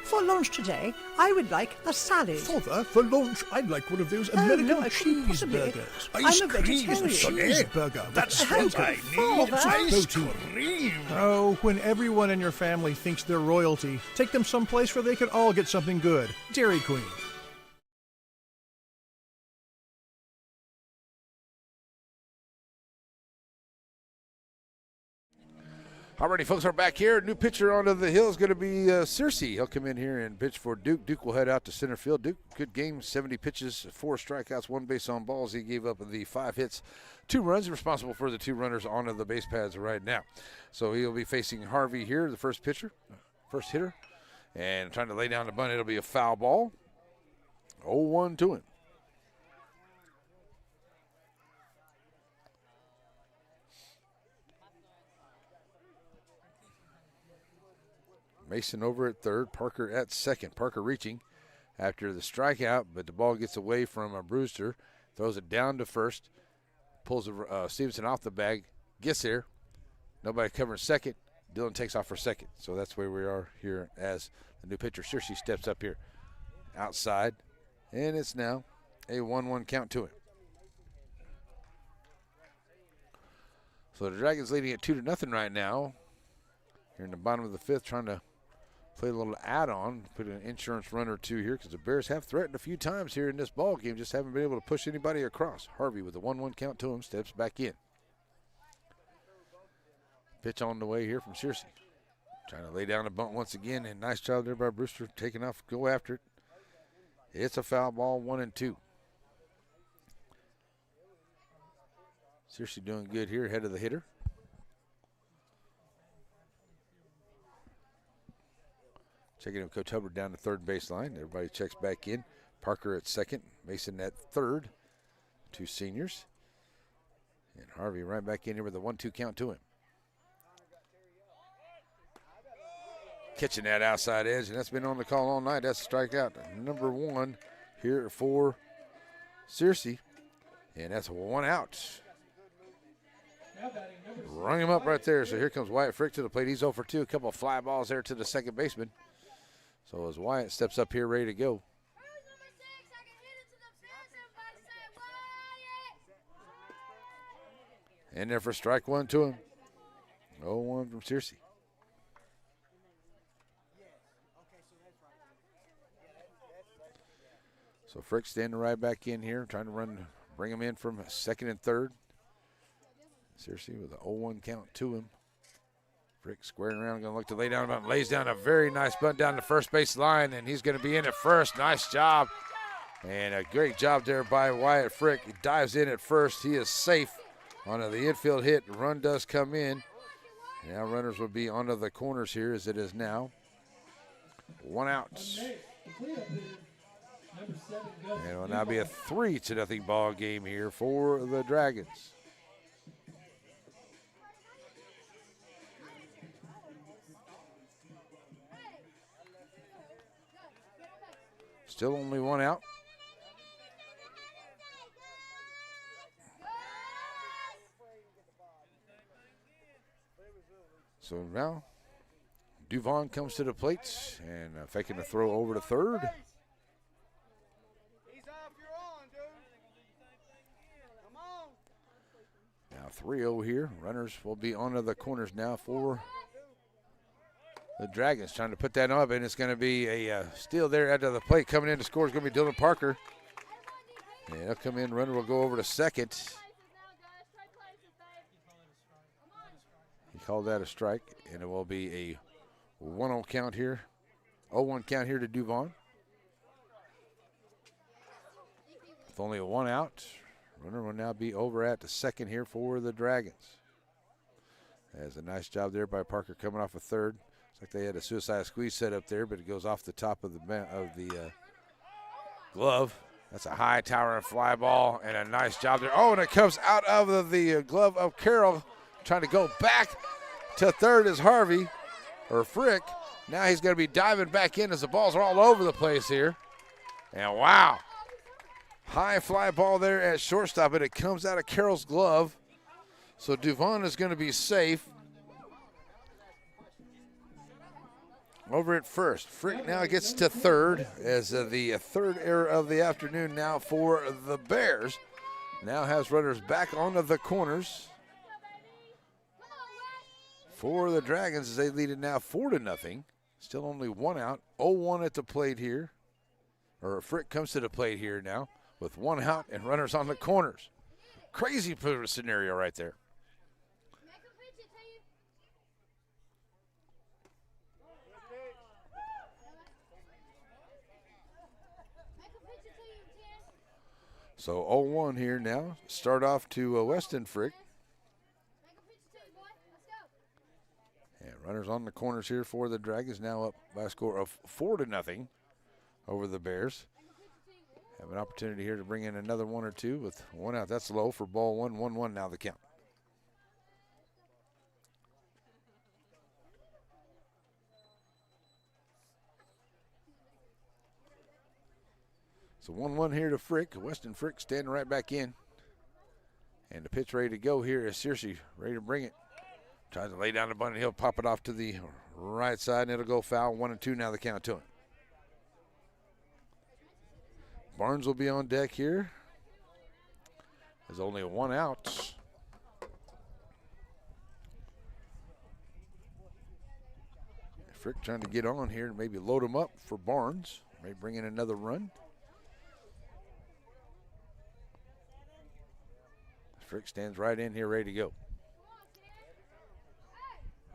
S14: for lunch today, I would like a salad.
S15: Father, for lunch, I'd like one of those
S14: Oh,
S15: American
S14: no, I couldn't possibly.
S15: cheeseburgers.
S14: I'm a vegetarian.
S15: Cheeseburger. That's
S14: How
S15: what I
S14: could
S15: need.
S14: Father?
S15: Ice cream.
S1: Oh, when everyone in your family thinks they're royalty, take them someplace where they can all get something good. Dairy Queen.
S2: Alrighty, folks, we're back here. New pitcher onto the hill is going to be Searcy. He'll come in here and pitch for Duke. Duke will head out to center field. Duke, good game, 70 pitches, 4 strikeouts, 1 base on balls. He gave up the 5 hits, 2 runs, responsible for the 2 runners onto the base pads right now. So he'll be facing Harvey here, the first pitcher, first hitter, and trying to lay down the bunt. It'll be a foul ball. 0-1 to him. Mason over at third, Parker at second. Parker reaching after the strikeout, but the ball gets away from Brewster, throws it down to first, pulls Stevenson off the bag, gets there. Nobody covering second. Dylan takes off for second. So that's where we are here as the new pitcher, Searcy, steps up here outside, and it's now a 1-1 count to him. So the Dragons leading at 2-0 right now. Here in the bottom of the 5th, trying to play a little add-on, put an insurance run or 2 here because the Bears have threatened a few times here in this ball game, just haven't been able to push anybody across. Harvey with a 1-1 count to him, steps back in. Pitch on the way here from Searcy. Trying to lay down the bunt once again, and nice job there by Brewster, taking off, go after it. It's a foul ball, 1-2. Searcy doing good here, ahead of the hitter. Checking in with Coach Hubbard down the third baseline. Everybody checks back in. Parker at second, Mason at third. 2 seniors. And Harvey right back in here with a 1-2 count to him. Catching that outside edge, and that's been on the call all night. That's a strikeout. Number 1 here for Searcy. And that's 1 out. Rung him up right there. So here comes Wyatt Frick to the plate. He's 0 for 2. A couple of fly balls there to the second baseman. So as Wyatt steps up here ready to go. In there for strike 1 to him. 0-1 from Searcy. So Frick standing right back in here, trying to bring him in from second and third. Searcy with an 0-1 count to him. Frick squaring around, going to look to lay down a bunt. Lays down a very nice bunt down the first base line, and he's going to be in at first. Nice job. And a great job there by Wyatt Frick. He dives in at first. He is safe onto the infield hit. The run does come in. Now runners will be onto the corners here as it is now. 1 out. And it will now be a 3-0 ball game here for the Dragons. Still only 1 out. So now Duvon comes to the plate and faking a throw over to third.
S5: He's off, you're on, dude. Come on.
S2: Now 3-0 here. Runners will be onto the corners now for the Dragons, trying to put that up, and it's going to be a steal there out of the plate. Coming in to score is going to be Dylan Parker. And he'll come in. Runner will go over to second. He called that a strike, and it will be a 1-0 count here. 0-1 count here to Duvon. With only a 1 out, runner will now be over at the second here for the Dragons. As a nice job there by Parker coming off a third. Looks like they had a suicide squeeze set up there, but it goes off the top of the glove. That's a high towering fly ball and a nice job there. Oh, and it comes out of the glove of Carroll, trying to go back to third is Harvey, or Frick. Now he's going to be diving back in as the balls are all over the place here. And wow, high fly ball there at shortstop, and it comes out of Carroll's glove. So Duvon is going to be safe. Over at first. Frick now gets to third as the third error of the afternoon now for the Bears. Now has runners back onto the corners for the Dragons as they lead it now 4-0. Still only one out. 0-1 at the plate here. Or Frick comes to the plate here now with one out and runners on the corners. Crazy scenario right there. So 0-1 here now. Start off to Weston Frick. And runners on the corners here for the Dragons, now up by a score of 4-0 over the Bears. Have an opportunity here to bring in another one or two with one out. That's low for ball one. 1-1 now the count. So 1-1 here to Frick. Weston Frick standing right back in. And the pitch ready to go here is Searcy, ready to bring it. Tries to lay down the bunt and he'll pop it off to the right side and it'll go foul. 1-2 now the count to him. Barnes will be on deck here. There's only one out. Frick trying to get on here and maybe load him up for Barnes. Maybe bring in another run. Frick stands right in here ready to go.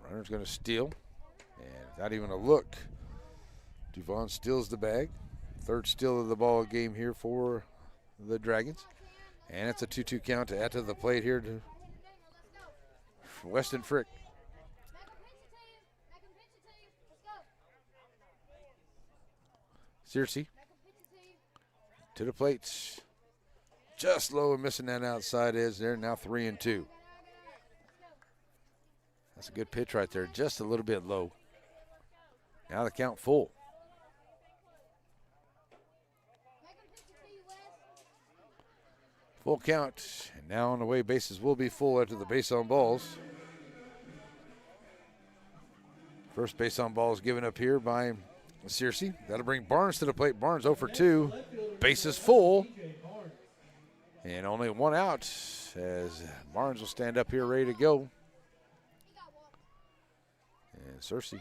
S2: Runner's going to steal. And without even a look, Duvon steals the bag. Third steal of the ball game here for the Dragons. And it's a 2-2 count to add to the plate here to Weston Frick. Searcy to the plate. Just low and missing that outside edge there. Now 3-2. That's a good pitch right there. Just a little bit low. Now the count full. Full count. And now on the way, bases will be full after the base on balls. First base on ball is given up here by Searcy. That'll bring Barnes to the plate. Barnes 0 for 2. Bases full. And only one out as Barnes will stand up here ready to go. And Searcy.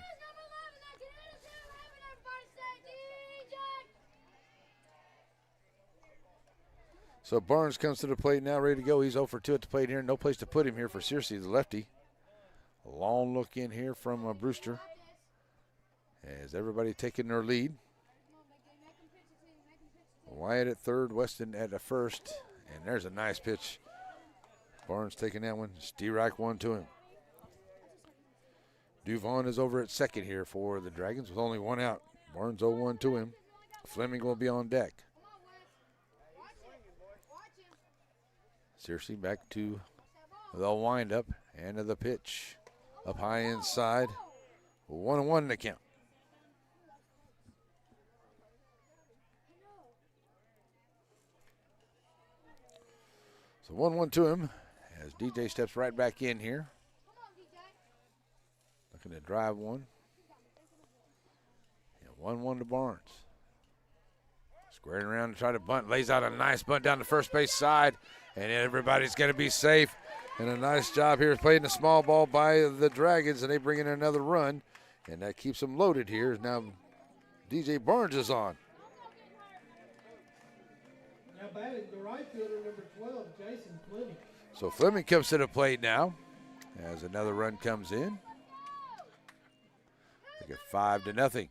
S2: So Barnes comes to the plate now ready to go. He's 0 for 2 at the plate here. No place to put him here for Searcy, the lefty. A long look in here from Brewster as everybody taking their lead. Wyatt at third, Weston at the first. And there's a nice pitch. Barnes taking that one. Steerreich one to him. Duvon is over at second here for the Dragons with only one out. Barnes 0-1 to him. Fleming will be on deck. Searcy back to the windup and to the pitch. Up high inside. 1-1 in the count. So 1-1 to him as DJ steps right back in here. Looking to drive one. And 1-1 to Barnes. Squaring around to try to bunt. Lays out a nice bunt down the first base side. And everybody's going to be safe. And a nice job here playing the small ball by the Dragons. And they bring in another run. And that keeps them loaded here. Now DJ Barnes is on.
S7: Now batting the right fielder, number 12, Jason Fleming.
S2: So Fleming comes to the plate now as another run comes in. They get 5-0.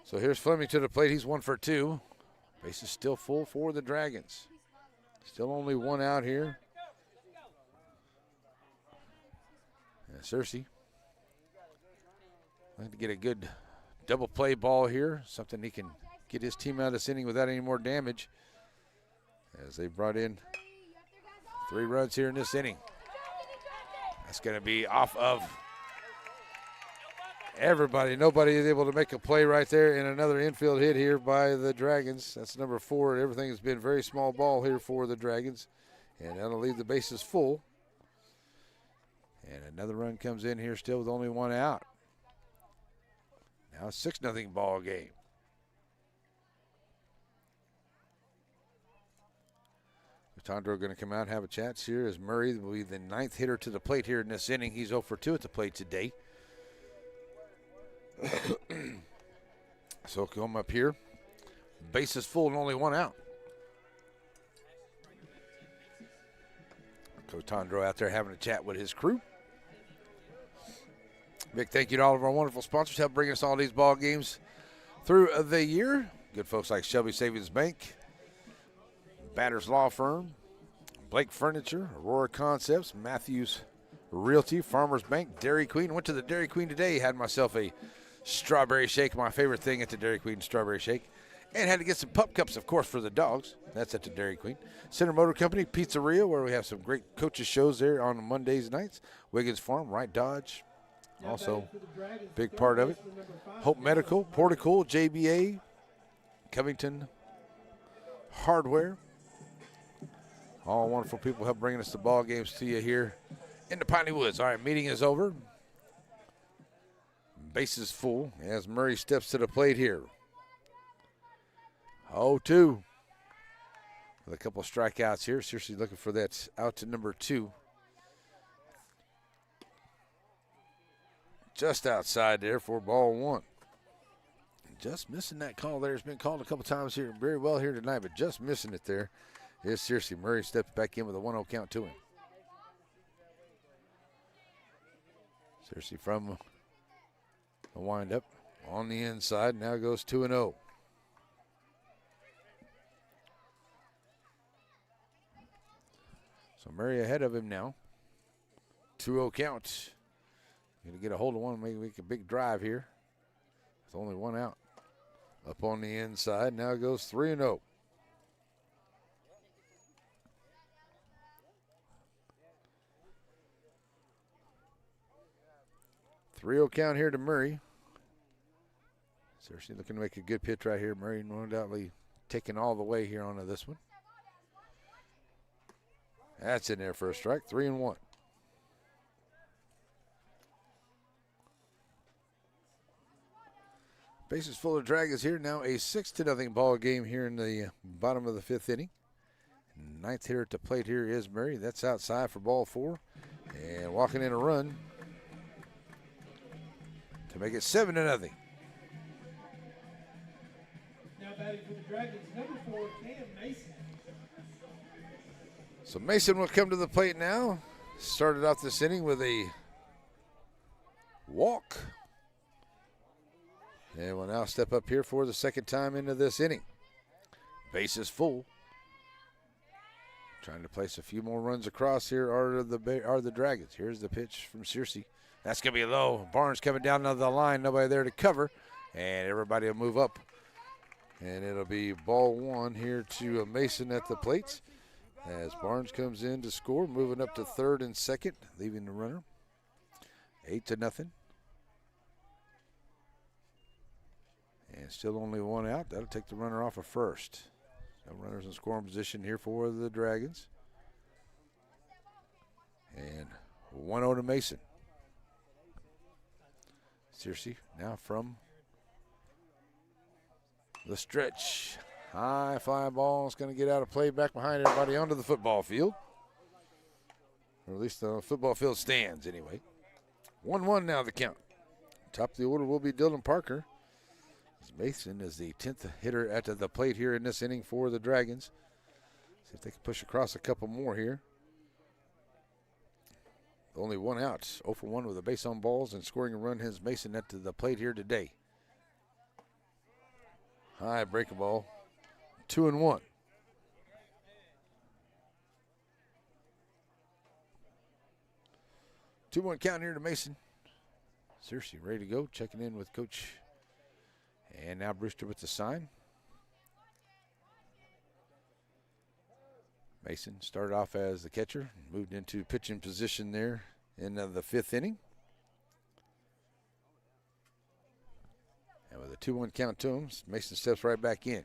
S2: So here's Fleming to the plate. He's 1 for 2. Base is still full for the Dragons. Still only one out here. And Searcy trying to get a good double play ball here, something he can get his team out of this inning without any more damage, as they brought in 3 runs here in this inning. That's going to be off of everybody. Nobody is able to make a play right there, and another infield hit here by the Dragons. That's number 4. Everything has been very small ball here for the Dragons, and that'll leave the bases full. And another run comes in here still with only 1 out. Now a 6-0 ball game. Tondro going to come out and have a chat here as Murray will be the 9th hitter to the plate here in this inning. He's 0 for 2 at the plate today. So come up here. Base is full and only 1 out. Coach Tondro out there having a chat with his crew. Big thank you to all of our wonderful sponsors help bring us all these ball games through the year. Good folks like Shelby Savings Bank, Batters Law Firm, Blake Furniture, Aurora Concepts, Matthews Realty, Farmers Bank, Dairy Queen. Went to the Dairy Queen today. Had myself a strawberry shake, my favorite thing at the Dairy Queen, strawberry shake. And had to get some pup cups, of course, for the dogs. That's at the Dairy Queen. Center Motor Company, Pizzeria, where we have some great coaches shows there on Mondays nights. Wiggins Farm, Wright Dodge, also big part of it. Hope Medical, Portico, JBA, Covington Hardware. All wonderful people help bringing us the ball games to you here in the Piney Woods. All right, meeting is over. Base is full as Murray steps to the plate here. 0-2 with a couple of strikeouts here. Seriously looking for that out to number 2. Just outside there for ball 1. Just missing that call there. It's been called a couple times here, very well here tonight, but just missing it there. Is seriously Murray steps back in with a 1-0 count to him. Seriously from the windup on the inside, now goes 2-0. So Murray ahead of him now. 2-0 count. Going to get a hold of one, maybe make a big drive here. With only 1 out. Up on the inside, now goes 3-0. 3-0 count here to Murray. Seriously looking to make a good pitch right here. Murray no doubtly taking all the way here onto this one. That's in there for a strike. 3-1. Bases full of Dragons here. Now a 6-0 ball game here in the bottom of the 5th inning. 9th hitter at the plate here is Murray. That's outside for ball 4. And walking in a run to make it 7-0.
S7: Now batting for the Dragons, number 4, Cam Mason.
S2: So Mason will come to the plate now. Started off this inning with a walk. And will now step up here for the 2nd time into this inning. Base is full. Trying to place a few more runs across here are the Dragons. Here's the pitch from Searcy. That's going to be low. Barnes coming down the line. Nobody there to cover. And everybody will move up. And it'll be ball 1 here to Mason at the plate. As Barnes comes in to score, moving up to 3rd and 2nd, leaving the runner. 8-0. And still only 1 out. That'll take the runner off of first. No runners in scoring position here for the Dragons. And 1-0 to Mason. Searcy now from the stretch. High fly ball is going to get out of play back behind everybody onto the football field. Or at least the football field stands anyway. 1-1 now the count. Top of the order will be Dylan Parker. Mason is the 10th hitter at the plate here in this inning for the Dragons. See if they can push across a couple more here. Only 1 out. 0 for 1 with a base on balls and scoring a run has Mason at the plate here today. High breaking ball. 2-1. Two-one count here to Mason. Searcy ready to go, checking in with Coach. And now Brewster with the sign. Mason started off as the catcher, moved into pitching position there in the 5th inning. And with a 2-1 count to him, Mason steps right back in.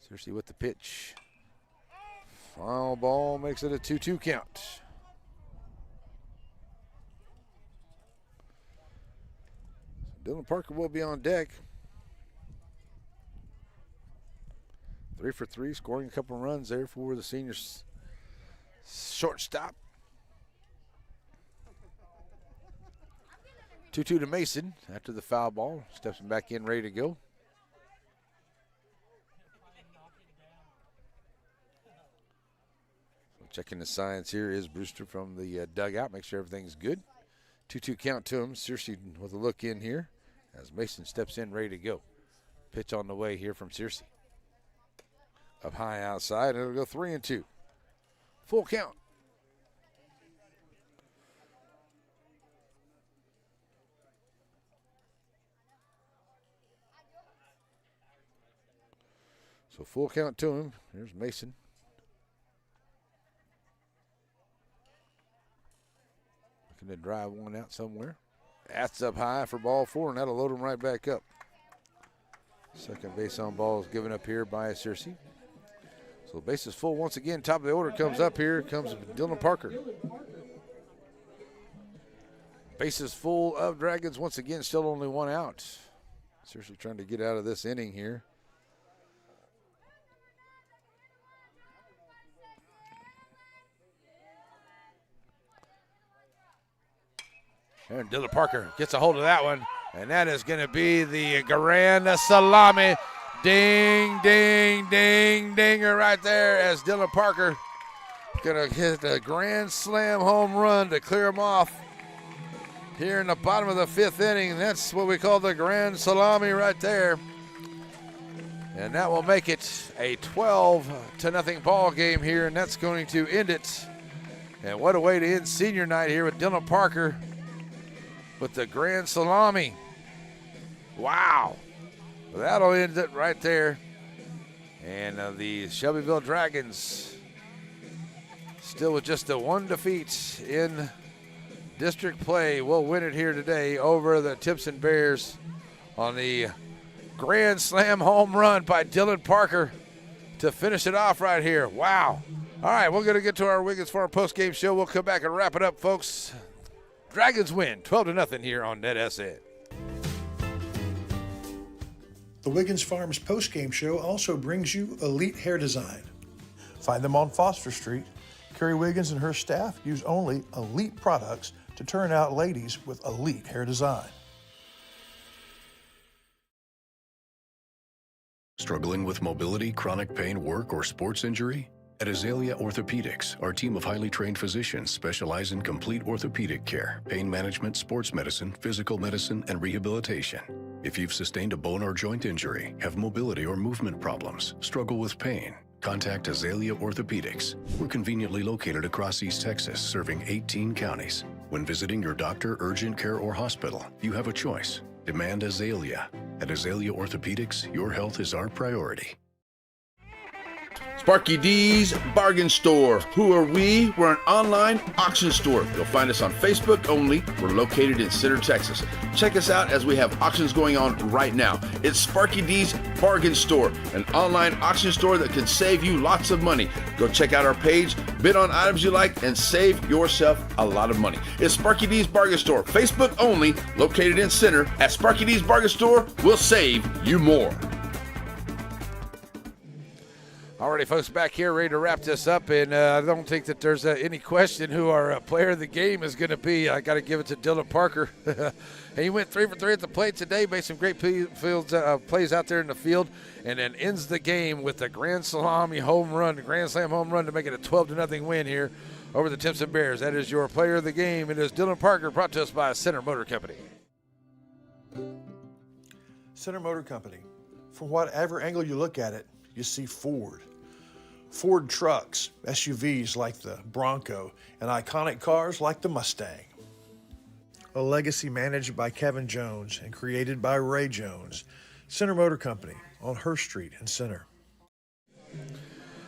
S2: Searcy with the pitch. Foul ball makes it a 2-2 count. Dylan Parker will be on deck. 3 for 3, scoring a couple runs there for the senior shortstop. 2-2 to Mason after the foul ball. Steps him back in, ready to go. So checking the signs here is Brewster from the dugout. Make sure everything's good. 2-2 count to him. Searcy with a look in here as Mason steps in, ready to go. Pitch on the way here from Searcy. Up high outside, and it'll go 3-2. Full count. So full count to him. Here's Mason. Looking to drive one out somewhere. That's up high for ball 4, and that'll load him right back up. Second base on ball is given up here by Searcy. So base is full once again. Top of the order comes up here. Comes Dylan Parker. Base is full of Dragons once again. Still only one out. Seriously trying to get out of this inning here. And Dylan Parker gets a hold of that one. And that is going to be the grand salami. Ding, ding, ding, dinger right there as Dylan Parker going to hit a grand slam home run to clear him off here in the bottom of the 5th inning. That's what we call the grand salami right there. And that will make it a 12-0 ball game here, and that's going to end it. And what a way to end senior night here with Dylan Parker with the grand salami. Wow. Well, that'll end it right there. And the Shelbyville Dragons still with just the 1 defeat in district play will win it here today over the Timpson Bears on the grand slam home run by Dylan Parker to finish it off right here. Wow. All right, we're going to get to our Wiggins Farm postgame show. We'll come back and wrap it up, folks. Dragons win 12-0 here on NetSN.
S1: The Wiggins Farms postgame show also brings you Elite Hair Design. Find them on Foster Street. Carrie Wiggins and her staff use only elite products to turn out ladies with elite hair design.
S4: Struggling with mobility, chronic pain, work, or sports injury? At Azalea Orthopedics, our team of highly trained physicians specialize in complete orthopedic care, pain management, sports medicine, physical medicine, and rehabilitation. If you've sustained a bone or joint injury, have mobility or movement problems, struggle with pain, contact Azalea Orthopedics. We're conveniently located across East Texas, serving 18 counties. When visiting your doctor, urgent care, or hospital, you have a choice. Demand Azalea. At Azalea Orthopedics, your health is our priority.
S8: Sparky D's Bargain Store. Who are we? We're an online auction store. You'll find us on Facebook only. We're located in Center, Texas. Check us out as we have auctions going on right now. It's Sparky D's Bargain Store, an online auction store that can save you lots of money. Go check out our page, bid on items you like, and save yourself a lot of money. It's Sparky D's Bargain Store, Facebook only, located in Center. At Sparky D's Bargain Store, we'll save you more.
S2: Alrighty, folks, back here ready to wrap this up, and I don't think that there's any question who our player of the game is going to be. I got to give it to Dylan Parker. He went 3 for 3 at the plate today, made some great plays out there in the field, and then ends the game with a grand slam home run to make it a 12-0 win here over the Timpson Bears. That is your player of the game. It is Dylan Parker, brought to us by Center Motor Company.
S1: Center Motor Company. From whatever angle you look at it, you see Ford. Ford trucks, SUVs like the Bronco, and iconic cars like the Mustang. A legacy managed by Kevin Jones and created by Ray Jones. Center Motor Company on Hurst Street in Center.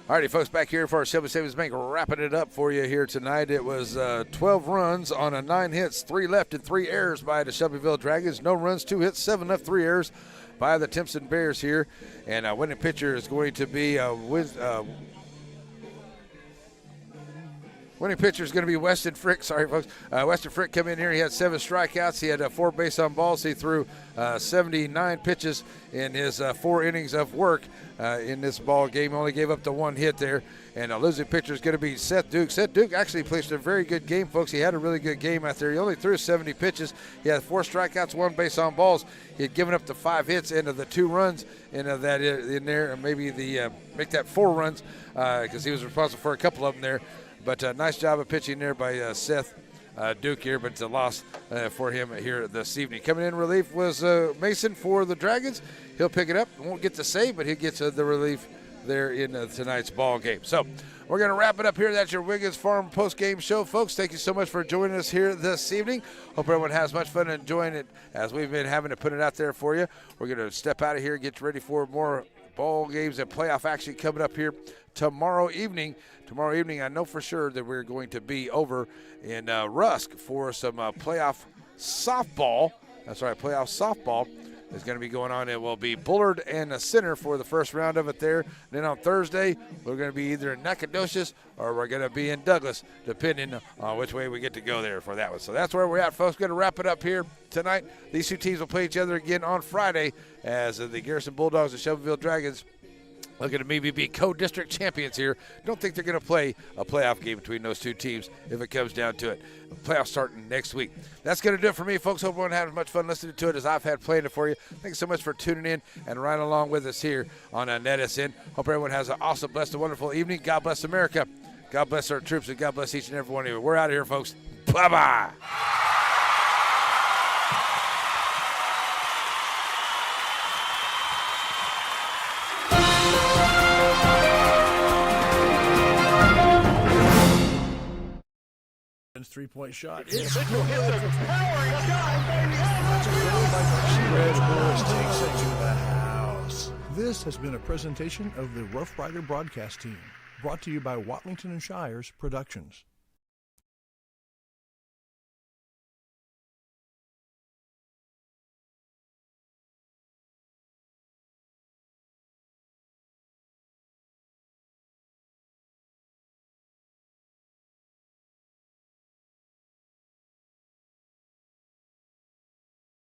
S2: All righty, folks, back here for our Shelby Savings Bank, wrapping it up for you here tonight. It was 12 runs on 9 hits, 3 left and 3 errors by the Shelbyville Dragons. No runs, 2 hits, 7 left, 3 errors by the Timpson Bears here. And winning pitcher is going to be winning pitcher is going to be Weston Frick. Sorry, folks. Weston Frick come in here. He had 7 strikeouts. He had 4 base on balls. He threw 79 pitches in his 4 innings of work in this ball game. He only gave up the 1 hit there. And losing pitcher is going to be Seth Duke. Seth Duke actually played a very good game, folks. He had a really good game out there. He only threw 70 pitches. He had 4 strikeouts, 1 base on balls. He had given up the 5 hits into the 2 runs into that in there, and maybe make that 4 runs because he was responsible for a couple of them there. But nice job of pitching there by Seth Duke here, but it's a loss for him here this evening. Coming in relief was Mason for the Dragons. He'll pick it up. Won't get the save, but he gets the relief there in tonight's ball game. So we're going to wrap it up here. That's your Wiggins Farm post-game show, folks. Thank you so much for joining us here this evening. Hope everyone has much fun enjoying it as we've been having to put it out there for you. We're going to step out of here, get ready for more ball games and playoff action coming up here tomorrow evening. Tomorrow evening, I know for sure that we're going to be over in Rusk for some playoff softball. That's right, playoff softball is going to be going on. It will be Bullard and the Center for the first round of it there. Then on Thursday, we're going to be either in Nacogdoches or we're going to be in Douglas, depending on which way we get to go there for that one. So that's where we're at, folks. Going to wrap it up here tonight. These 2 teams will play each other again on Friday as the Garrison Bulldogs and Shelbyville Dragons looking to maybe be co-district champions here. Don't think they're going to play a playoff game between those 2 teams if it comes down to it. Playoffs starting next week. That's going to do it for me, folks. Hope everyone had as much fun listening to it as I've had playing it for you. Thanks so much for tuning in and riding along with us here on NetSN. Hope everyone has an awesome, blessed, and wonderful evening. God bless America. God bless our troops, and God bless each and every one of you. We're out of here, folks. Bye-bye.
S15: 3-point shot.
S5: It's a powering shot, baby.
S15: Takes it to the house. This has been a presentation of the Rough Rider broadcast team, brought to you by Watlington and Shires Productions.